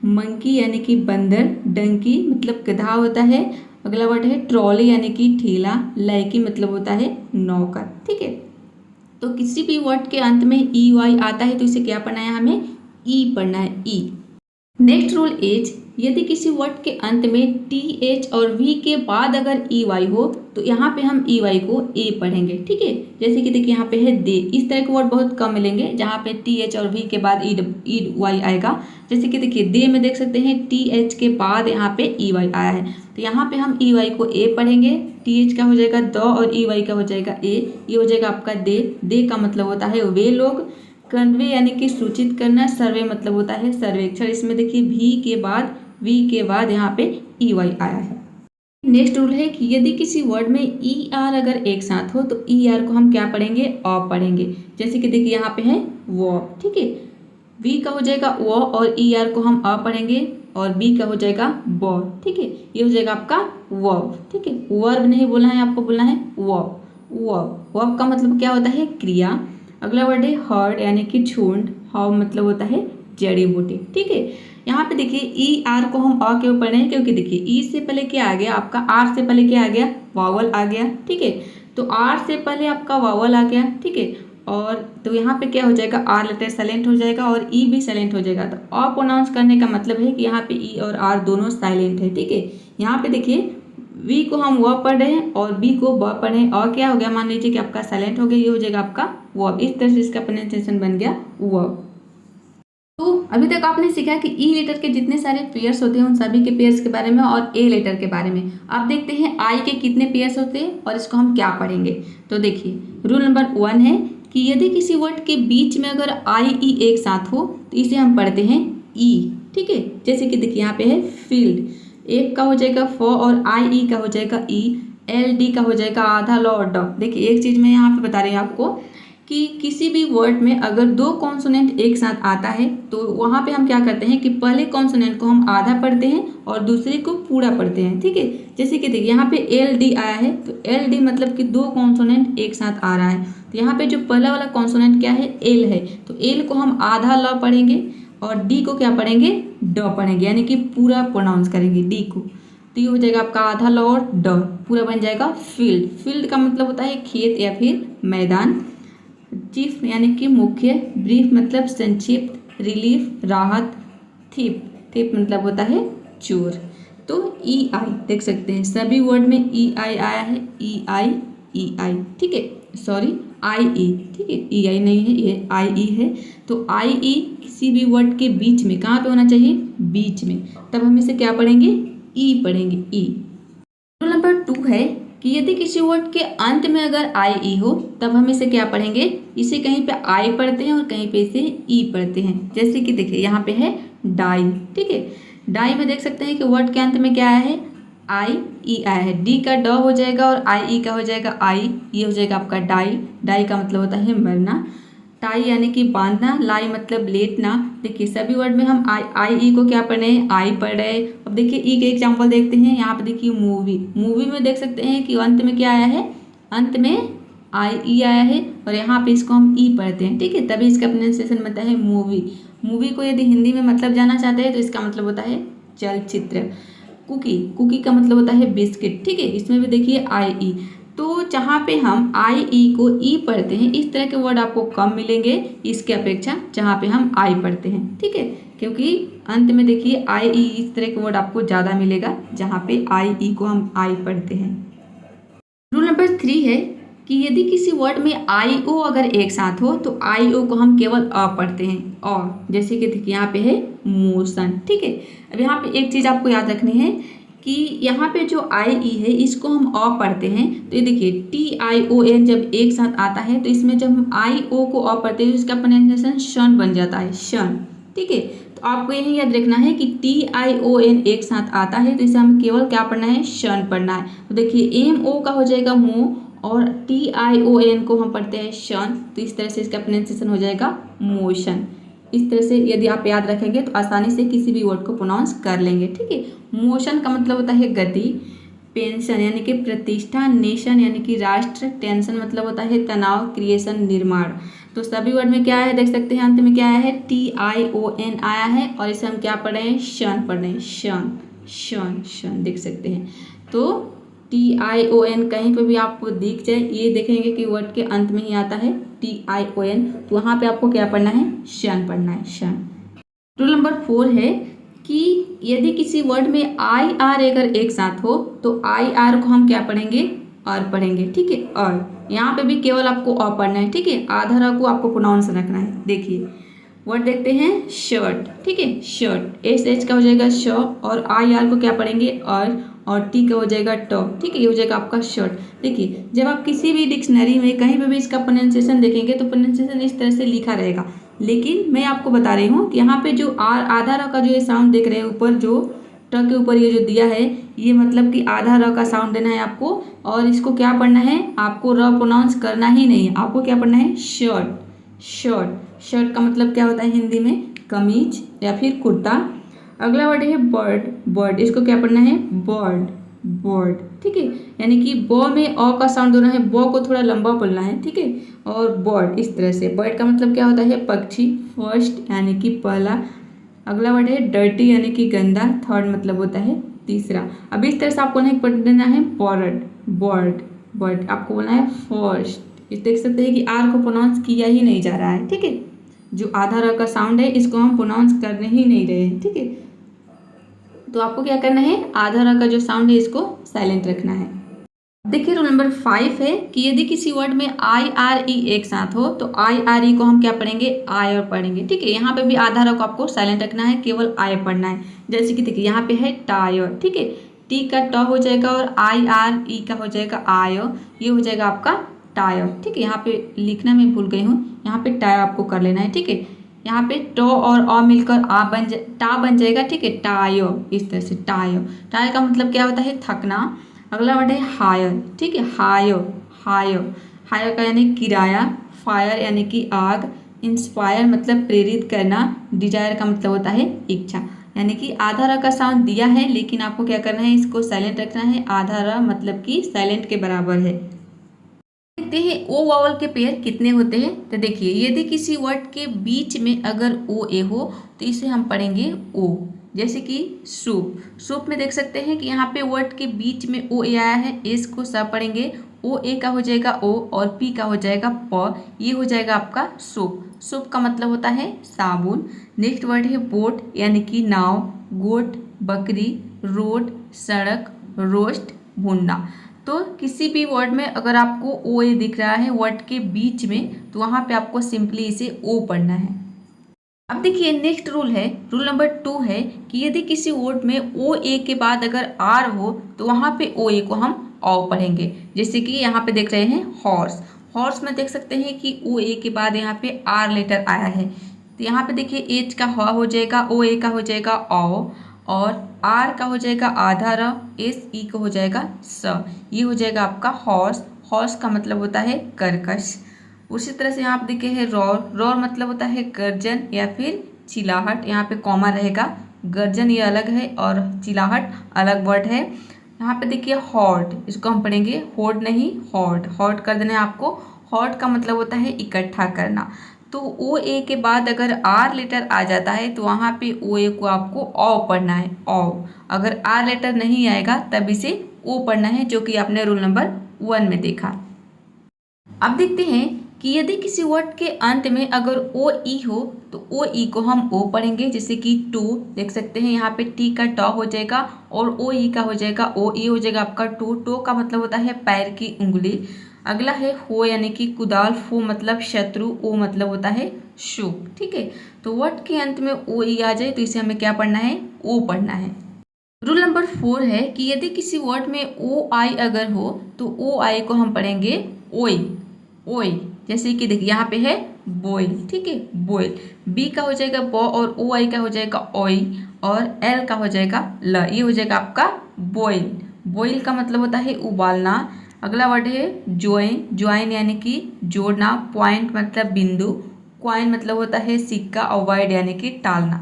मंकी यानी कि बंदर, डंकी मतलब गधा होता है। अगला वर्ड है ट्रॉली यानी कि ठेला, लड़की मतलब होता है नौकर। ठीक है, तो किसी भी वर्ड के अंत में EY आता है तो इसे क्या पढ़ना है? हमें ई पढ़ना है, ई। नेक्स्ट रूल इज यदि किसी वर्ड के अंत में TH और V के बाद अगर EY हो तो यहाँ पे हम EY को ए पढ़ेंगे। ठीक है, जैसे कि देखिए यहाँ पे है दे, इस तरह के वर्ड बहुत कम मिलेंगे जहाँ पे TH और V के बाद EY आएगा। जैसे कि देखिए दे में देख सकते हैं TH के बाद यहाँ पे EY आया है, तो यहाँ पे हम EY को ए पढ़ेंगे। TH का हो जाएगा द और EY का हो जाएगा ए, ये हो जाएगा आपका दे। दे का मतलब होता है वे लोग। कन्वे यानी कि सूचित करना। सर्वे मतलब होता है सर्वेक्षण। इसमें देखिए वी के बाद यहाँ पे EY आया है। नेक्स्ट रूल है कि यदि किसी वर्ड में ER अगर एक साथ हो तो ER को हम क्या पढ़ेंगे? अ पढ़ेंगे। जैसे कि देखिए यहाँ पे है वो। ठीक है, V का हो जाएगा वो और ER को हम अ पढ़ेंगे और B का हो जाएगा ब। ठीक है, ये हो जाएगा आपका वर्ब। ठीक है, वर्ब नहीं बोलना है आपको, बोलना है वर्ब। वर्ब का मतलब क्या होता है? क्रिया। अगला वर्ड है हर्ड यानी कि झुंड। हाउ मतलब होता है जड़ी बूटी। ठीक है, यहाँ पे देखिए ER को हम अ क्यों पढ़ रहे हैं? क्योंकि देखिए ई से पहले क्या आ गया आपका? आर से पहले क्या आ गया? वावल आ गया। ठीक है, तो आर से पहले आपका वावल आ गया। ठीक है, और तो यहाँ पे क्या हो जाएगा? आर लेटर साइलेंट हो जाएगा और ई भी साइलेंट हो जाएगा। तो अ प्रोनाउंस करने का मतलब है कि यहाँ पे ई और आर दोनों साइलेंट है। ठीक है, यहाँ पे देखिए वी को हम व पढ़ रहे हैं और बी को ब पढ़ रहे हैं। और क्या हो गया? मान लीजिए कि आपका साइलेंट हो गया, ये हो जाएगा आपका वर्ब। इस तरह से इसका प्रोनाउंसिएशन बन गया वर्ब। तो अभी तक आपने सीखा कि ई लेटर के जितने सारे पेयर्स होते हैं उन सभी के पेयर्स के बारे में और ए लेटर के बारे में। अब देखते हैं आई के कितने पेयर्स होते हैं और इसको हम क्या पढ़ेंगे। तो देखिए रूल नंबर 1 है कि यदि किसी वर्ड के बीच में अगर IE एक साथ हो तो इसे हम पढ़ते हैं ई। ठीक है, जैसे कि देखिए यहाँ पे है फील्ड, एक का हो जाएगा फ और IE का हो जाएगा ई, LD का हो जाएगा आधा ल और ड। देखिए एक चीज़ मैं यहाँ पे बता रही हूँ आपको कि किसी भी वर्ड में अगर दो कॉन्सोनेंट एक साथ आता है तो वहाँ पे हम क्या करते हैं कि पहले कॉन्सोनेंट को हम आधा पढ़ते हैं और दूसरे को पूरा पढ़ते हैं। ठीक है, जैसे कि देखिए यहाँ पे LD आया है तो LD मतलब कि दो कॉन्सोनेंट एक साथ आ रहा है, तो यहाँ पे जो पहला वाला कॉन्सोनेंट क्या है? L है, तो L को हम आधा ल पढ़ेंगे और D को क्या पढ़ेंगे? ड पढ़ेंगे, यानी कि पूरा प्रोनाउंस करेंगे D को। तो ये हो जाएगा आपका आधा ल और ड, पूरा बन जाएगा फील्ड। फील्ड का मतलब होता है खेत या फिर मैदान। चीफ यानी कि मुख्य, ब्रीफ मतलब संक्षिप्त, रिलीफ राहत, थिप मतलब होता है चोर। तो EI देख सकते हैं सभी वर्ड में EI आया है, EI। ठीक है, सॉरी IE। ठीक है, EI नहीं है, ये IE है। तो IE किसी भी वर्ड के बीच में कहाँ पे होना चाहिए? बीच में, तब हम इसे क्या पढ़ेंगे? ई पढ़ेंगे, ई। रूल नंबर 2 है कि यदि किसी वर्ड के अंत में अगर IE हो तब हम इसे क्या पढ़ेंगे? इसे कहीं पे I पढ़ते हैं और कहीं पे इसे E पढ़ते हैं। जैसे कि देखिए यहाँ पे है डाई। ठीक है, डाई में देख सकते हैं कि वर्ड के अंत में क्या आया है? IE आया है। D का ड हो जाएगा और IE का हो जाएगा आई, ये हो जाएगा आपका डाई। डाई का मतलब होता है मरना। टाई यानी कि बांधना, लाई मतलब लेटना। देखिए सभी वर्ड में हम IE को क्या पढ़ रहे हैं? आई पढ़ रहे हैं। अब देखिए ई के एग्जांपल देखते हैं। यहाँ पे देखिए मूवी में देख सकते हैं कि अंत में क्या आया है? अंत में IE आया है और यहाँ पे इसको हम ई पढ़ते हैं। ठीक है, तभी इसका प्रोनाउंसिएशन बनता है मूवी को यदि हिंदी में मतलब जानना चाहते हैं तो इसका मतलब होता है चलचित्र। कुकी का मतलब होता है बिस्किट। ठीक है, इसमें भी देखिए IE। तो जहाँ पे हम IE को ई पढ़ते हैं इस तरह के वर्ड आपको कम मिलेंगे इसके अपेक्षा जहाँ पे हम आई पढ़ते हैं। ठीक है, क्योंकि अंत में देखिए IE इस तरह के वर्ड आपको ज़्यादा मिलेगा जहाँ पे IE को हम आई पढ़ते हैं। रूल नंबर 3 है कि यदि किसी वर्ड में IO अगर एक साथ हो तो IO को हम केवल अ पढ़ते हैं। और जैसे कि देखिए यहाँ पे है मोशन। ठीक है, अब यहाँ पे एक चीज़ आपको याद रखनी है कि यहाँ पे जो IE है इसको हम अ पढ़ते हैं। तो ये देखिए TION जब एक साथ आता है तो इसमें जब हम IO को अ पढ़ते हैं तो इसका प्रोनाउंसिएशन शन बन जाता है, शन। ठीक है, तो आपको यही याद रखना है कि TION एक साथ आता है, तो इसे हमें केवल क्या पढ़ना है, शन पढ़ना है। तो देखिए MO का हो जाएगा मो और TION को हम पढ़ते हैं शन, तो इस तरह से इसका प्रोनाउंसिएशन हो जाएगा मोशन। इस तरह से यदि आप याद रखेंगे तो आसानी से किसी भी वर्ड को प्रोनाउंस कर लेंगे, ठीक है। मोशन का मतलब होता है गति, पेंशन यानी कि प्रतिष्ठा, नेशन यानी कि राष्ट्र, टेंशन मतलब होता है तनाव, क्रिएशन निर्माण। तो सभी वर्ड में क्या है देख सकते हैं, अंत में क्या आया है, TION आया है और इसे हम क्या पढ़ रहे हैं, शन पढ़ रहे हैं, शन शन शन देख सकते हैं। तो TION कहीं पे भी आपको दिख जाए, ये देखेंगे कि वर्ड के अंत में ही आता है TION, तो वहाँ पे आपको क्या पढ़ना है, शन पढ़ना है, शन। रूल नंबर 4 है कि यदि किसी वर्ड में IR अगर एक साथ हो तो IR को हम क्या पढ़ेंगे, और पढ़ेंगे, ठीक है। और यहाँ पे भी केवल आपको अ पढ़ना है, ठीक है। आधा र को आपको प्रोनाउंस रखना है। देखिए वर्ड देखते हैं शर्ट, ठीक है, शर्ट, SH का हो जाएगा श और IR को क्या पढ़ेंगे, और T का हो जाएगा ट, ठीक है, ये हो जाएगा आपका शर्ट। देखिए जब आप किसी भी डिक्शनरी में कहीं पे भी इसका प्रोनाउंसिएशन देखेंगे तो प्रोनाउंसिएशन इस तरह से लिखा रहेगा, लेकिन मैं आपको बता रही हूँ कि यहाँ पे जो आधा र का जो ये साउंड देख रहे हैं ऊपर, जो ट के ऊपर ये जो दिया है, ये मतलब कि आधा र का साउंड देना है आपको, और इसको क्या पढ़ना है, आपको र प्रोनाउंस करना ही नहीं है, आपको क्या पढ़ना है, शर्ट। शर्ट, शर्ट का मतलब क्या होता है हिंदी में, कमीज या फिर कुर्ता। अगला वर्ड है बर्ड, बर्ड, इसको क्या पढ़ना है, बर्ड, बर्ड, ठीक है, यानी कि ब में अ का साउंड देना है, ब को थोड़ा लंबा बोलना है, ठीक है। और बर्ड इस तरह से, बर्ड का मतलब क्या होता है, पक्षी, फर्स्ट यानी कि पहला। अगला वर्ड है डर्टी यानी कि गंदा, थर्ड मतलब होता है तीसरा। अब इस तरह से आपको नहीं पढ़ देना है बर्ड, बर्ड, बर्ड, आपको बोलना है फर्स्ट। इस देख सकते हैं कि आर को प्रोनाउंस किया ही नहीं जा रहा है, ठीक है। जो आधा र का साउंड है इसको हम प्रोनाउंस करने ही नहीं रहे हैं, ठीक है। तो आपको क्या करना है, आधा र का जो साउंड है इसको साइलेंट रखना है। देखिए रूल नंबर 5 है कि यदि किसी वर्ड में IRE एक साथ हो तो IRE को हम क्या पढ़ेंगे, आय और पढ़ेंगे, ठीक है। यहाँ पे भी आधा र को आपको साइलेंट रखना है, केवल आय पढ़ना है। जैसे कि देखिए यहाँ पे है टायर, ठीक है, टी का ट हो जाएगा और IRE का हो जाएगा आय, ये हो जाएगा आपका टायर, ठीक है। यहाँ पे लिखना मैं भूल गई हूँ, यहाँ पे टायर आपको कर लेना है, ठीक है। यहाँ पे ट और अ मिलकर टा बन जाएगा, ठीक है, टायर, इस तरह से टायर। टायर का मतलब क्या होता है, थकना। अगला वर्ड है हायर, ठीक है, हायर, हायर, हायर का यानी किराया, फायर यानी कि आग, इंस्पायर मतलब प्रेरित करना, डिजायर का मतलब होता है इच्छा। यानी कि आधा र का साउंड दिया है लेकिन आपको क्या करना है, इसको साइलेंट रखना है। आधा र मतलब कि साइलेंट के बराबर है। देखते हैं ओ वावल के पेयर कितने होते हैं। तो देखिए यदि किसी वर्ड के बीच में अगर ओ ए हो तो इसे हम पढ़ेंगे ओ। जैसे कि सूप, सूप में देख सकते हैं कि यहाँ पे वर्ड के बीच में ओ ए आया है, एस को स पढ़ेंगे, ओ ए का हो जाएगा ओ और पी का हो जाएगा प, ये हो जाएगा आपका सूप। सूप का मतलब होता है साबुन। नेक्स्ट वर्ड है बोट यानी कि नाव, गोट बकरी, रोड सड़क, रोस्ट भुनना। तो किसी भी वर्ड में अगर आपको ओ ए दिख रहा है वर्ड के बीच में तो वहाँ पे आपको सिंपली इसे ओ पढ़ना है। अब देखिए नेक्स्ट रूल है, रूल नंबर 2 है कि यदि किसी वर्ड में ओ ए के बाद अगर आर हो तो वहाँ पे ओ ए को हम औ पढ़ेंगे। जैसे कि यहाँ पे देख रहे हैं हॉर्स, हॉर्स में देख सकते हैं कि ओ ए के बाद यहाँ पे आर लेटर आया है, तो यहाँ पे देखिए एच का ह हो जाएगा, ओ ए का हो जाएगा औ, और आर का हो जाएगा आधा र, एस ई का हो जाएगा स, ये हो जाएगा आपका हॉर्स। हॉर्स का मतलब होता है कर्कश। उसी तरह से यहाँ पे देखिए है रोर, रोर मतलब होता है गर्जन या फिर चिल्लाहट, यहाँ पे कॉमा रहेगा। गर्जन ये अलग है और चिल्लाहट अलग वर्ड है। यहाँ पे देखिए हॉर्ड, इसको हम पढ़ेंगे होर्ड नहीं हॉर्ड, हॉर्ड कर देना है आपको। हॉर्ड का मतलब होता है इकट्ठा करना। तो ओ ए के बाद अगर आर लेटर आ जाता है तो वहाँ पे ओ ए को आपको औ पढ़ना है, औ। अगर आर लेटर नहीं आएगा तब इसे ओ पढ़ना है, जो कि आपने रूल नंबर 1 में देखा। अब देखते हैं कि यदि किसी वर्ड के अंत में अगर ओ ई हो तो ओ ई को हम ओ पढ़ेंगे। जैसे कि टू देख सकते हैं यहाँ पे टी का ट हो जाएगा और ओ ई का हो जाएगा ओ, ई हो जाएगा आपका टू। टो का मतलब होता है पैर की उंगली। अगला है हो यानी कि कुदाल, फो मतलब शत्रु, ओ मतलब होता है शुभ, ठीक है। तो वर्ड के अंत में ओ ई आ जाए तो इसे हमें क्या पढ़ना है, ओ पढ़ना है। रूल नंबर 4 है कि यदि किसी वर्ड में ओ आई अगर हो तो ओ आई को हम पढ़ेंगे ओई, ओई। जैसे कि देखिए यहाँ पे है बोइल, ठीक है, बोइल। बी का हो जाएगा ब और ओ आई का हो जाएगा ओई और एल का हो जाएगा ल, ये हो जाएगा आपका बोइल। बोइल का मतलब होता है उबालना। अगला वर्ड है ज्वाइन, ज्वाइन यानी कि जोड़ना। पॉइंट मतलब बिंदु। क्वाइन मतलब होता है सिक्का। अवॉइड यानी कि टालना।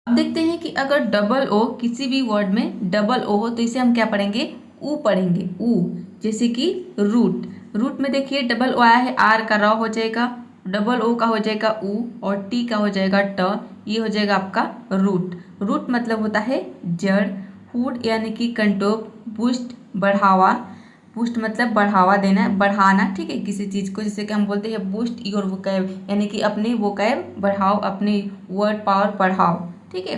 अब देखते हैं कि अगर डबल ओ किसी भी वर्ड में डबल ओ हो तो इसे हम क्या पढ़ेंगे, ऊ पढ़ेंगे, ऊ। जैसे कि रूट, रूट में देखिए डबल ओ आया है, आर का र हो जाएगा, डबल ओ का हो जाएगा ऊ और टी का हो जाएगा ट, ये हो जाएगा आपका रूट। रूट मतलब होता है जड़। हुड यानी कि कंटोप। बूस्ट बढ़ावा, बूस्ट मतलब बढ़ावा देना, बढ़ाना, ठीक है, किसी चीज़ को। जैसे कि हम बोलते हैं बूस्ट योर वोकैब, यानी कि अपनी वोकैब बढ़ाओ, अपनी वर्ड पावर बढ़ाओ, ठीक है।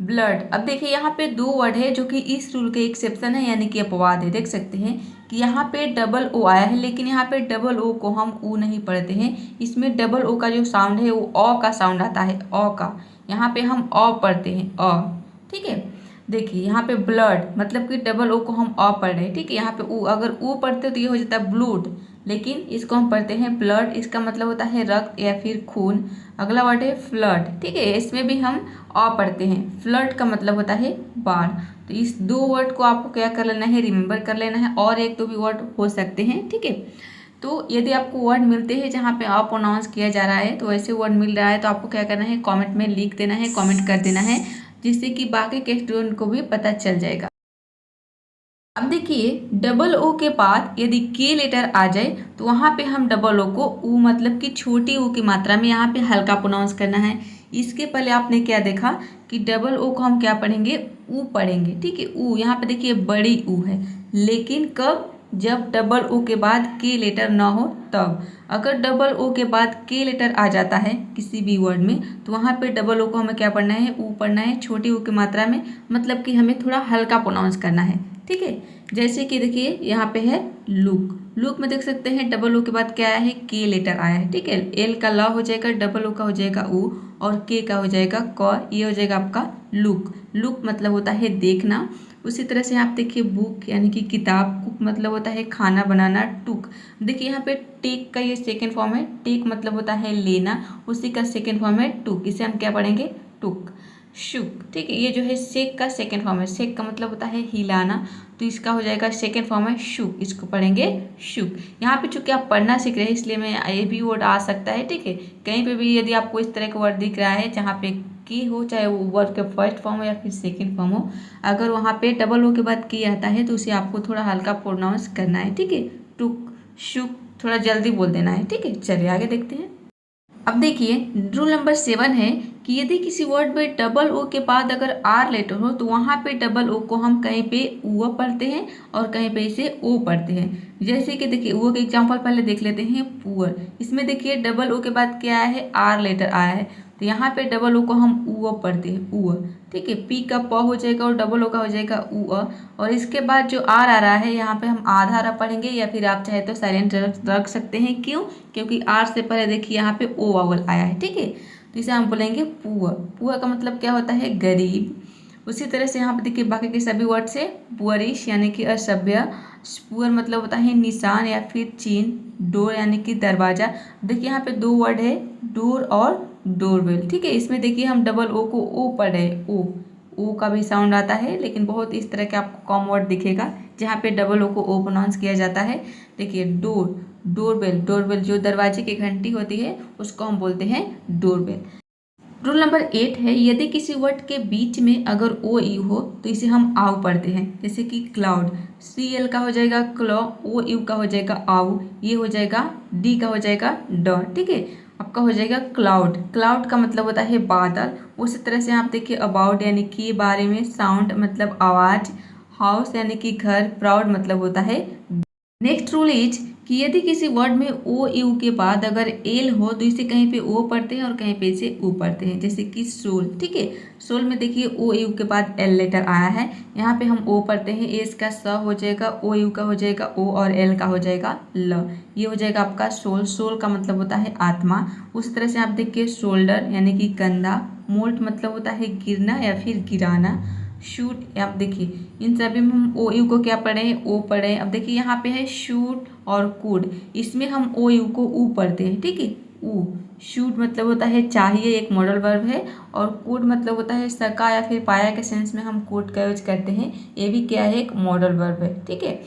ब्लड, अब देखिए यहाँ पे दो वर्ड है जो कि इस रूल के एक्सेप्शन है, यानी कि अपवाद है। देख सकते हैं कि यहाँ पे डबल ओ आया है, लेकिन यहाँ पे डबल ओ को हम ऊ नहीं पढ़ते हैं। इसमें डबल ओ का जो साउंड है वो अ का साउंड आता है, अ का। यहाँ पे हम अ पढ़ते हैं, अ, ठीक है। देखिए यहाँ पे ब्लड मतलब कि डबल ओ को हम अ पढ़ रहे हैं, ठीक है। यहाँ पे ऊ, अगर ऊ पढ़ते तो ये हो जाता है ब्लूड, लेकिन इसको हम पढ़ते हैं ब्लड। इसका मतलब होता है रक्त या फिर खून। अगला वर्ड है फ्लड, ठीक है, इसमें भी हम अ पढ़ते हैं। फ्लड का मतलब होता है बाढ़। तो इस दो वर्ड को आपको क्या कर लेना है, रिमेंबर कर लेना है। और एक दो भी वर्ड हो सकते हैं, ठीक है। तो यदि आपको वर्ड मिलते हैं जहाँ पे अ प्रोनाउंस किया जा रहा है, तो ऐसे वर्ड मिल रहा है तो आपको क्या करना है, कमेंट में लिख देना है, कमेंट कर देना है, जिससे कि बाकी के स्टूडेंट को भी पता चल जाएगा। अब देखिए डबल ओ के बाद यदि के लेटर आ जाए तो वहाँ पे हम डबल ओ को ऊ मतलब कि छोटी ऊ की मात्रा में यहाँ पे हल्का प्रोनाउंस करना है। इसके पहले आपने क्या देखा कि डबल ओ को हम क्या पढ़ेंगे, ऊ पढ़ेंगे, ठीक है, ऊ। यहाँ पे देखिए बड़ी ऊ है, लेकिन कब, जब डबल ओ के बाद के लेटर ना हो तब। अगर डबल ओ के बाद के लेटर आ जाता है किसी भी वर्ड में तो वहाँ पे डबल ओ को हमें क्या पढ़ना है, ऊ पढ़ना है, छोटी ऊ की मात्रा में, मतलब कि हमें थोड़ा हल्का प्रोनाउंस करना है, ठीक है। जैसे कि देखिए यहाँ पे है लुक, लुक में देख सकते हैं डबल ओ के बाद क्या आया है, के लेटर आया है, ठीक है। एल का ल हो जाएगा, डबल ओ का हो जाएगा ऊ और के का हो जाएगा क, ये हो जाएगा आपका लुक। लुक मतलब होता है देखना। उसी तरह से आप देखिए बुक यानी कि किताब, कुक मतलब होता है खाना बनाना, टुक। देखिए यहाँ पे टेक का ये सेकेंड फॉर्म है, टेक मतलब होता है लेना, उसी का सेकेंड फॉर्म है टुक, इसे हम क्या पढ़ेंगे, टुक। शुक, ठीक है, ये जो है शेक का सेकेंड फॉर्म है, शेक का मतलब होता है हिलाना, तो इसका हो जाएगा सेकेंड फॉर्म है शुक, इसको पढ़ेंगे शुक। यहाँ पे चूंकि आप पढ़ना सीख रहे हैं इसलिए मैं ये भी वर्ड आ सकता है, ठीक है। कहीं पे भी यदि आपको इस तरह का वर्ड दिख रहा है जहाँ पे की हो, चाहे वो वर्ड का फर्स्ट फॉर्म हो या फिर सेकेंड फॉर्म हो, अगर वहाँ पे डबल ओ के बाद की आता है तो उसे आपको थोड़ा हल्का प्रोनाउंस करना है, ठीक है। टुक, शुक, थोड़ा जल्दी बोल देना है, ठीक है। चलिए आगे देखते हैं। अब देखिए रूल नंबर 7 है कि यदि किसी वर्ड में डबल ओ के बाद अगर आर लेटर हो तो वहाँ पे डबल ओ को हम कहीं पे ऊ पढ़ते हैं और कहीं पे इसे ओ पढ़ते हैं। जैसे कि देखिए ऊ के एग्जांपल पहले देख लेते हैं, पुअर। इसमें देखिए डबल ओ के बाद क्या आया है, आर लेटर आया है, तो यहाँ पे डबल ओ को हम ऊ पढ़ते हैं, ऊ, ठीक है। पी का प हो जाएगा और डबल ओ का हो जाएगा ऊ, और इसके बाद जो आर आ रहा है यहाँ पे हम आधा रा पढ़ेंगे, या फिर आप चाहे तो साइलेंट रख सकते हैं। क्यों, क्योंकि आर से पहले देखिए यहाँ पे ओ वावल आया है, ठीक है। तो इसे हम बोलेंगे पुअर। पुअर का मतलब क्या होता है, गरीब। उसी तरह से यहाँ पे देखिए बाकी के सभी वर्ड से पुअरिश यानी कि असभ्य। पुअर मतलब होता है निशान या फिर चिन्ह। डोर यानी कि दरवाजा। देखिए यहाँ पे दो वर्ड है, डोर और डोरबेल, ठीक है। इसमें देखिए हम डबल ओ को ओ पढ़ रहे हैं, ओ का भी साउंड आता है, लेकिन बहुत इस तरह के आपको कॉम वर्ड दिखेगा जहाँ पे डबल ओ को ओ प्रोनाउंस किया जाता है। देखिए डोर, डोरबेल, डोरबेल जो दरवाजे की घंटी होती है उसको हम बोलते हैं डोरबेल। रूल नंबर 8 है यदि किसी वर्ड के बीच में अगर ओ यू हो तो इसे हम आउ पढ़ते हैं। जैसे कि क्लाउड, सी एल का हो जाएगा क्लॉ, ओ यू का हो जाएगा आउ, ये हो जाएगा डी का हो जाएगा ड, ठीक है। आपका हो जाएगा क्लाउड। क्लाउड का मतलब होता है बादल। उसी तरह से आप देखिए अबाउट यानी कि बारे में, साउंड मतलब आवाज, हाउस यानी कि घर, प्राउड मतलब होता है। नेक्स्ट रूल इज कि यदि किसी वर्ड में ओ यू के बाद अगर एल हो तो इसे कहीं पे ओ पढ़ते हैं और कहीं पे इसे ऊ पढ़ते हैं। जैसे कि सोल, ठीक है। सोल में देखिए ओ यू के बाद एल लेटर आया है, यहाँ पे हम ओ पढ़ते हैं, एस का स हो जाएगा, ओ यू का हो जाएगा ओ और एल का हो जाएगा ल, ये हो जाएगा आपका सोल। सोल का मतलब होता है आत्मा। उस तरह से आप देखिए शोल्डर यानी कि कंधा। मोल्ट मतलब होता है गिरना या फिर गिराना। शूट। अब देखिए इन सभी में हम ओ यू को क्या पढ़े हैं, ओ पढ़े हैं। अब देखिए यहाँ पे है शूट और कुड, इसमें हम ओ यू को ऊ पढ़ते हैं, ठीक है। ऊ, शूट मतलब होता है चाहिए, एक मॉडल वर्ब है। और कुड मतलब होता है सका या फिर पाया के सेंस में हम कुड का यूज करते हैं, ये भी क्या है, एक मॉडल वर्ब है, ठीक है।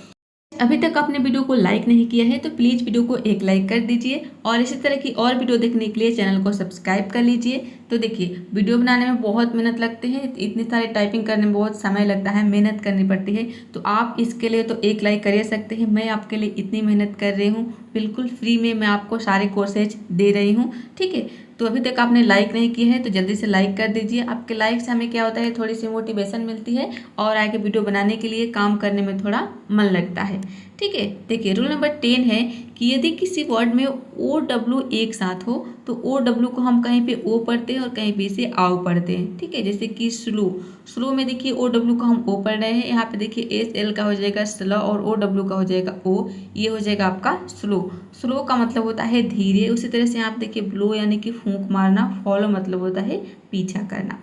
अभी तक आपने वीडियो को लाइक नहीं किया है तो प्लीज़ वीडियो को एक लाइक कर दीजिए और इसी तरह की और वीडियो देखने के लिए चैनल को सब्सक्राइब कर लीजिए। तो देखिए वीडियो बनाने में बहुत मेहनत लगती है, इतनी सारी टाइपिंग करने में बहुत समय लगता है, मेहनत करनी पड़ती है। तो आप इसके लिए तो एक लाइक कर सकते हैं। मैं आपके लिए इतनी मेहनत कर रही हूँ, बिल्कुल फ्री में मैं आपको सारे कोर्सेज दे रही हूँ, ठीक है। तो अभी तक आपने लाइक नहीं किया है तो जल्दी से लाइक कर दीजिए। आपके लाइक से हमें क्या होता है, थोड़ी सी मोटिवेशन मिलती है और आगे वीडियो बनाने के लिए, काम करने में थोड़ा मन लगता है, ठीक है। देखिए रूल नंबर 10 है कि यदि किसी वर्ड में ओ डब्ल्यू एक साथ हो तो ओ डब्ल्यू को हम कहीं पे ओ पढ़ते हैं और कहीं पे इसे आओ पढ़ते हैं, ठीक है। जैसे कि स्लो, स्लो में देखिए ओ डब्ल्यू को हम ओ पढ़ रहे हैं, यहाँ पे देखिए एस एल का हो जाएगा स्लो और ओ डब्ल्यू का हो जाएगा ओ, ये हो जाएगा आपका स्लो। स्लो का मतलब होता है धीरे। उसी तरह से यहाँ पे देखिए ब्लो यानी कि फूंक मारना, फॉलो मतलब होता है पीछा करना।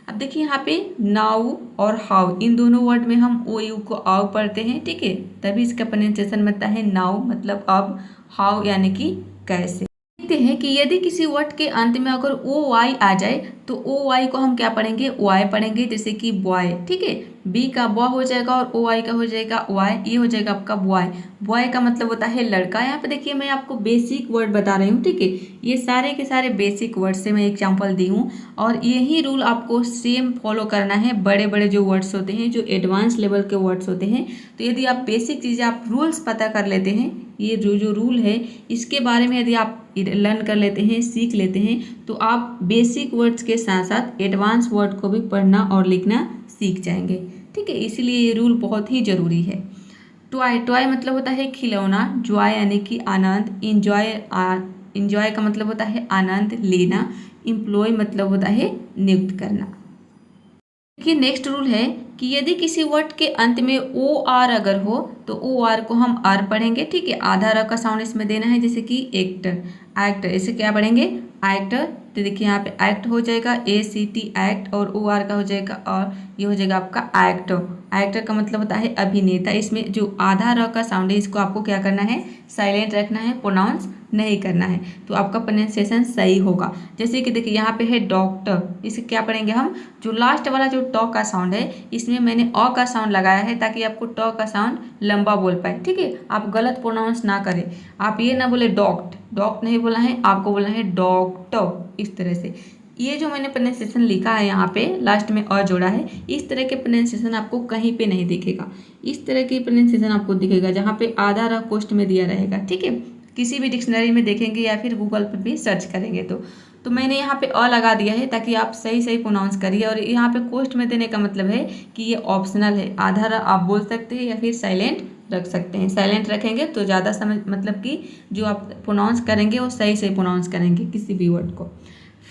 अब देखिए यहाँ पे नाउ और हाउ, इन दोनों वर्ड में हम ओ यू को आओ पढ़ते हैं, ठीक है, तभी इसका प्रोनाउंसिएशन बनता है नाउ मतलब अब, हाउ यानी कि कैसे। देखते हैं कि यदि किसी वर्ड के अंत में अगर ओ वाई आ जाए तो ओ वाई को हम क्या पढ़ेंगे, वाई पढ़ेंगे। जैसे कि बॉय, ठीक है, बी का बॉय हो जाएगा और ओ वाई का हो जाएगा वाई, ये हो जाएगा आपका बॉय। बॉय का मतलब होता है लड़का। यहाँ पे देखिए मैं आपको बेसिक वर्ड बता रही हूँ, ठीक है, ये सारे के सारे बेसिक वर्ड से मैं एग्जाम्पल दी हूँ और यही रूल आपको सेम फॉलो करना है। बड़े बड़े जो वर्ड्स होते हैं, जो एडवांस लेवल के वर्ड्स होते हैं, तो यदि आप बेसिक चीज़ें आप रूल्स पता कर लेते हैं, ये जो रूल है इसके बारे में यदि आप लर्न कर लेते हैं, सीख लेते हैं, तो आप बेसिक वर्ड्स के साथ साथ एडवांस वर्ड को भी पढ़ना और लिखना सीख जाएंगे, ठीक है। इसीलिए ये रूल बहुत ही ज़रूरी है। टॉय, टॉय मतलब होता है खिलौना, जॉय यानी कि आनंद, इंजॉय का मतलब होता है आनंद लेना, एम्प्लॉय मतलब होता है नियुक्त करना। देखिए नेक्स्ट रूल है कि यदि किसी वर्ड के अंत में ओ आर अगर हो तो ओ आर को हम आर पढ़ेंगे, ठीक है, आधा र का साउंड इसमें देना है। जैसे कि एक्टर, एक्टर, इसे क्या पढ़ेंगे, एक्टर। तो देखिए यहाँ पे एक्ट हो जाएगा ए सी टी एक्ट और ओ आर का हो जाएगा और ये हो जाएगा आपका एक्टर। एक्टर का मतलब होता है अभिनेता। इसमें जो आधा र का साउंड है इसको आपको क्या करना है, साइलेंट रखना है, प्रोनाउंस नहीं करना है, तो आपका प्रोनाउंसिएशन सही होगा। जैसे कि देखिए यहाँ पे है डॉक्टर, इसे क्या पढ़ेंगे हम, जो लास्ट वाला जो टॉ का साउंड है इसमें मैंने अ का साउंड लगाया है ताकि आपको टॉ का साउंड लंबा बोल पाए, ठीक है। आप गलत प्रोनाउंस ना करें, आप ये ना बोले डॉक्ट, डॉक्ट नहीं बोला है, आपको बोलना है डॉक्टर, इस तरह से। ये जो मैंने प्रोनाउंसिएशन लिखा है यहाँ पे लास्ट में अ जोड़ा है, इस तरह के प्रोनाउंसिएशन आपको कहीं पे नहीं दिखेगा। इस तरह की प्रोनाउंसिएशन आपको दिखेगा जहाँ पे आधा र कोष्ठ में दिया रहेगा, ठीक है। किसी भी डिक्शनरी में देखेंगे या फिर गूगल पर भी सर्च करेंगे तो मैंने यहाँ पे अ लगा दिया है ताकि आप सही सही प्रोनाउंस करिए। और यहाँ पे कोष्ठ में देने का मतलब है कि ये ऑप्शनल है, आधा र आप बोल सकते हैं या फिर साइलेंट रख सकते हैं। साइलेंट रखेंगे तो ज़्यादा समझ, मतलब कि जो आप प्रोनाउंस करेंगे वो सही सही प्रोनाउंस करेंगे किसी भी वर्ड को।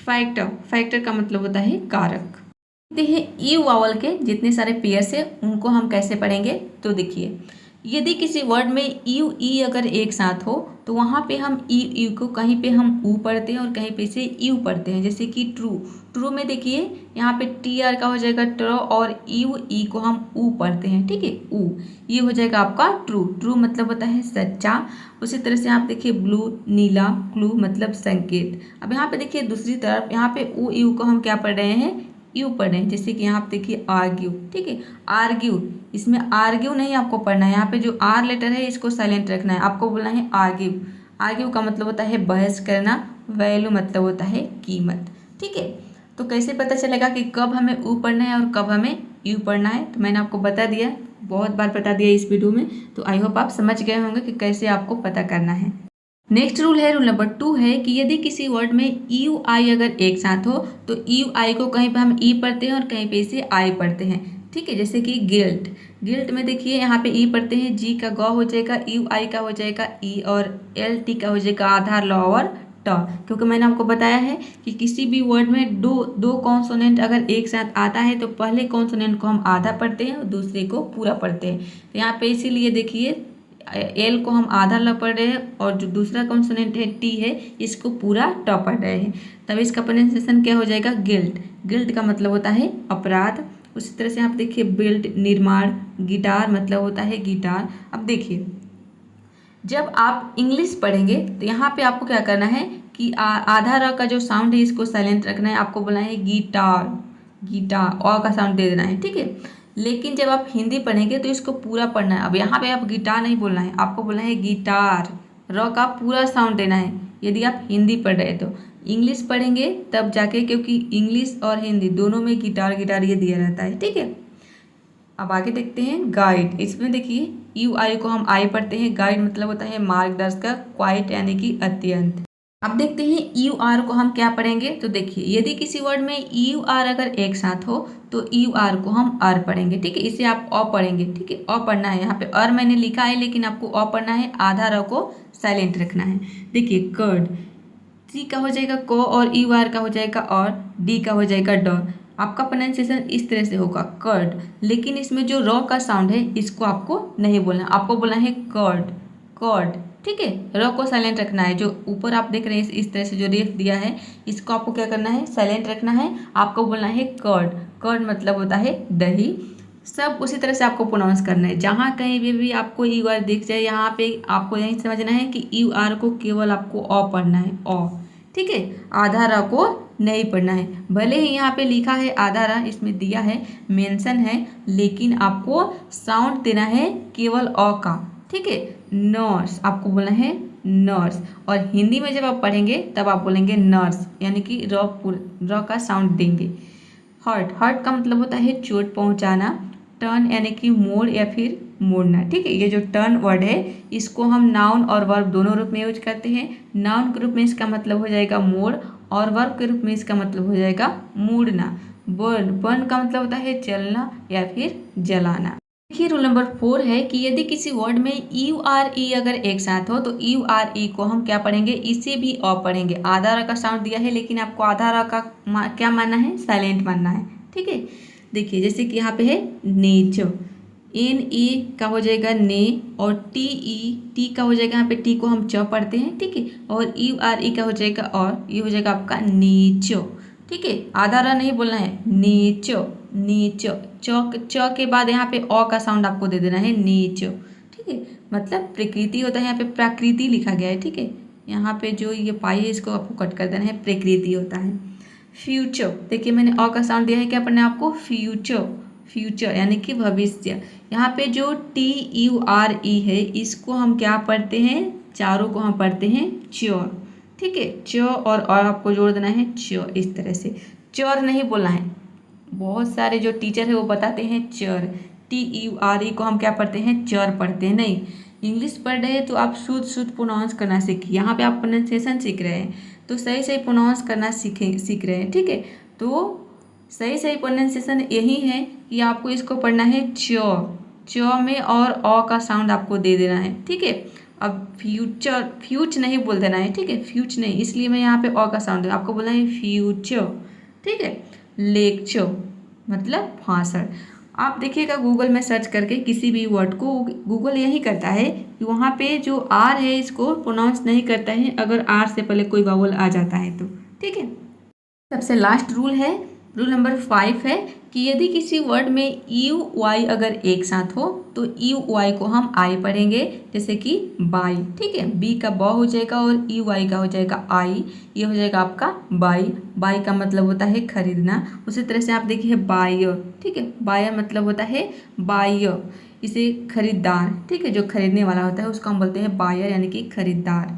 फैक्टर, फैक्टर का मतलब होता है कारक। देखते हैं यू वावल के जितने सारे पेयर्स है उनको हम कैसे पढ़ेंगे। तो देखिए यदि किसी वर्ड में यू ई अगर एक साथ हो तो वहाँ पे हम यू को कहीं पे हम ऊ पढ़ते हैं और कहीं पे से यू पढ़ते हैं। जैसे कि ट्रू, ट्रू में देखिए यहाँ पे टी आर का हो जाएगा ट्र और यू ई को हम ऊ पढ़ते हैं, ठीक है, ऊ, ये हो जाएगा आपका ट्रू। ट्रू मतलब होता है सच्चा। उसी तरह से आप देखिए ब्लू, नीला, क्लू मतलब संकेत। अब यहाँ पे देखिए दूसरी तरफ यहाँ पे ऊ यू को हम क्या पढ़ रहे हैं, यू पढ़े। जैसे कि यहाँ पे देखिए आर्ग्यू, ठीक है, आर्ग्यू, इसमें आर्ग्यू नहीं आपको पढ़ना है, यहाँ पे जो आर लेटर है इसको साइलेंट रखना है, आपको बोलना है आर्ग्यू। आर्ग्यू का मतलब होता है बहस करना, वैल्यू मतलब होता है कीमत, ठीक है। तो कैसे पता चलेगा कि कब हमें ऊ पढ़ना है और कब हमें यू पढ़ना है, तो मैंने आपको बता दिया, बहुत बार बता दिया इस वीडियो में। तो आई होप आप समझ गए होंगे कि कैसे आपको पता करना है। नेक्स्ट रूल है, रूल नंबर 2 है कि यदि किसी वर्ड में यू आई अगर एक साथ हो तो यू आई को कहीं पे हम ई पढ़ते हैं और कहीं पे इसे आई पढ़ते हैं, ठीक है। जैसे कि गिल्ट, गिल्ट में देखिए यहाँ पे ई पढ़ते हैं, जी का ग हो जाएगा, यू आई का हो जाएगा ई और एल टी का हो जाएगा आधार ल और ट। क्योंकि मैंने आपको बताया है कि किसी भी वर्ड में दो कॉन्सोनेंट अगर एक साथ आता है तो पहले कॉन्सोनेंट को हम आधा पढ़ते हैं और दूसरे को पूरा पढ़ते हैं। तो यहाँ पे इसीलिए देखिए एल को हम आधा ल पढ़ रहे हैं और जो दूसरा कॉन्सोनेंट है टी है इसको पूरा ट पढ़ रहे हैं, तब इसका प्रोनाउंसिएशन क्या हो जाएगा, गिल्ट। गिल्ट का मतलब होता है अपराध। उसी तरह से आप देखिए बिल्ड निर्माण, गिटार मतलब होता है गिटार। अब देखिए जब आप इंग्लिश पढ़ेंगे तो यहाँ पे आपको क्या करना है कि आधा र का जो साउंड है इसको साइलेंट रखना है, आपको बोलना है गिटार, गिटार अ का साउंड दे देना है, ठीक है। लेकिन जब आप हिंदी पढ़ेंगे तो इसको पूरा पढ़ना है। अब यहाँ पे आप गिटार नहीं बोलना है, आपको बोलना है गिटार, र का पूरा साउंड देना है यदि आप हिंदी पढ़ रहे तो। इंग्लिश पढ़ेंगे तब जाके, क्योंकि इंग्लिश और हिंदी दोनों में गिटार गिटार ये दिया रहता है, ठीक है। अब आगे देखते हैं गाइड। इसमें देखिए यू आई को हम आई पढ़ते हैं, गाइड मतलब होता है मार्गदर्शक, क्वाइट यानी कि अत्यंत। अब देखते हैं यू आर को हम क्या पढ़ेंगे। तो देखिए यदि किसी वर्ड में यू आर अगर एक साथ हो तो यू आर को हम अर पढ़ेंगे, ठीक है। इसे आप अ पढ़ेंगे, ठीक है, अ पढ़ना है। यहाँ पे अर मैंने लिखा है लेकिन आपको अ पढ़ना है, आधा र को साइलेंट रखना है। देखिए कर्ड, सी का हो जाएगा को और यू आर का हो जाएगा और, डी का हो जाएगा ड। आपका प्रोनाउंसिएशन इस तरह से होगा कर्ड, लेकिन इसमें जो र का साउंड है इसको आपको नहीं बोलना, आपको बोलना है कर्ड, कर्ड, ठीक है। र को साइलेंट रखना है। जो ऊपर आप देख रहे हैं इस तरह से जो रेफ दिया है इसको आपको क्या करना है, साइलेंट रखना है, आपको बोलना है कर्ड, कर्ड मतलब होता है दही। सब उसी तरह से आपको प्रोनाउंस करना है। जहाँ कहीं भी आपको यू आर दिख जाए यहाँ पे आपको यही समझना है कि यू आर को केवल आपको अ पढ़ना है, अ, ठीक है, आधा र को नहीं पढ़ना है। भले ही यहाँ पे लिखा है आधा र, इसमें दिया है मेंशन है, लेकिन आपको साउंड देना है केवल अ का, ठीक है। नर्स आपको बोलना है नर्स, और हिंदी में जब आप पढ़ेंगे तब आप बोलेंगे नर्स, यानी कि र का साउंड देंगे। हर्ट, हर्ट का मतलब होता है चोट पहुंचाना। टर्न यानी कि मोड़ या फिर मोड़ना, ठीक है। ये जो टर्न वर्ड है इसको हम नाउन और वर्ब दोनों रूप में यूज करते हैं। नाउन के रूप में इसका मतलब हो जाएगा मोड़, और वर्ब के रूप में इसका मतलब हो जाएगा मोड़ना। बर्न, बर्न का मतलब होता है जलना या फिर जलाना। देखिए रूल नंबर 4 है कि यदि किसी वर्ड में यू आर ई अगर एक साथ हो तो यू आर ई को हम क्या पढ़ेंगे, इसे भी अ पढ़ेंगे। आधा र का साउंड दिया है लेकिन आपको आधा र का क्या मानना है, साइलेंट मानना है, ठीक है। देखिए जैसे कि यहाँ पे है नेचर, एन ए का हो जाएगा ने, और टी ई, टी का हो जाएगा, यहाँ पे टी को हम च पढ़ते हैं, ठीक है, और यू आर ई का हो जाएगा और, ये हो जाएगा आपका नेचो, ठीक है। आधा र नहीं बोलना है, नेचो, नीचो, च के बाद यहाँ पे अ का साउंड आपको दे देना है, नीचो, ठीक है। मतलब प्रकृति होता है, यहाँ पे प्रकृति लिखा गया है, ठीक है। यहाँ पे जो ये पाई है इसको आपको कट कर देना है, प्रकृति होता है। फ्यूचर, देखिए मैंने अ का साउंड दिया है, क्या पढ़ना है आपको, फ्यूचर, फ्यूचर यानी कि भविष्य। यहाँ पे जो टी यू आर ई है इसको हम क्या पढ़ते हैं, चारों को हम पढ़ते हैं च्योर, ठीक है। च और आपको जोड़ देना है च, इस तरह से चोर नहीं बोलना है। बहुत सारे जो टीचर है वो बताते हैं चर, टी यू आर ई को हम क्या पढ़ते हैं, चर पढ़ते हैं। नहीं, इंग्लिश पढ़ रहे हैं तो आप शुद्ध प्रोनाउंस करना सीखिए। यहाँ पे आप प्रोनाउंसिएशन सीख रहे हैं तो सही सही प्रोनाउंस करना सीख रहे हैं, ठीक है। तो सही सही प्रोनाउंसिएशन यही है कि आपको इसको पढ़ना है च में और अ का साउंड आपको दे देना है, ठीक है। अब फ्यूचर, फ्यूच नहीं बोल देना है, ठीक है, फ्यूच नहीं, इसलिए मैं यहाँ पे अ का साउंड आपको बोलना है फ्यूचर, ठीक है। लेक्चर मतलब भाषण। आप देखिएगा गूगल में सर्च करके किसी भी वर्ड को, गूगल यही करता है कि वहाँ पे जो आर है इसको प्रोनाउंस नहीं करता है अगर आर से पहले कोई वावल आ जाता है तो, ठीक है। सबसे लास्ट रूल है, रूल नंबर 5 है कि यदि किसी वर्ड में यू वाई अगर एक साथ हो तो यू वाई को हम आई पढ़ेंगे, जैसे कि बाई, ठीक है। बी का ब हो जाएगा और यू वाई का हो जाएगा आई, ये हो जाएगा आपका बाई। बाई का मतलब होता है खरीदना। उसी तरह से आप देखिए बायर, ठीक है, बायर मतलब होता है बायर, इसे खरीदार, ठीक है, जो खरीदने वाला होता है उसको हम बोलते हैं बायर यानी कि खरीदार।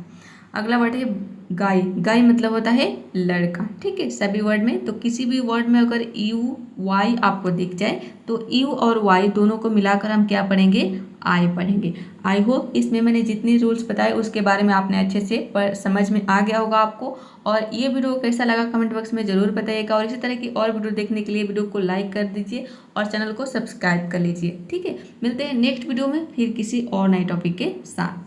अगला वर्ड है गाय, गाय मतलब होता है लड़का, ठीक है, सभी वर्ड में। तो किसी भी वर्ड में अगर यू वाई आपको दिख जाए तो यू और वाई दोनों को मिलाकर हम क्या पढ़ेंगे, आई पढ़ेंगे। आई होप इसमें मैंने जितनी रूल्स बताए उसके बारे में आपने अच्छे से समझ में आ गया होगा आपको। और ये वीडियो कैसा लगा कमेंट बॉक्स में ज़रूर बताइएगा, और इसी तरह की और वीडियो देखने के लिए वीडियो को लाइक कर दीजिए और चैनल को सब्सक्राइब कर लीजिए, ठीक है। मिलते हैं नेक्स्ट वीडियो में फिर किसी और नए टॉपिक के साथ।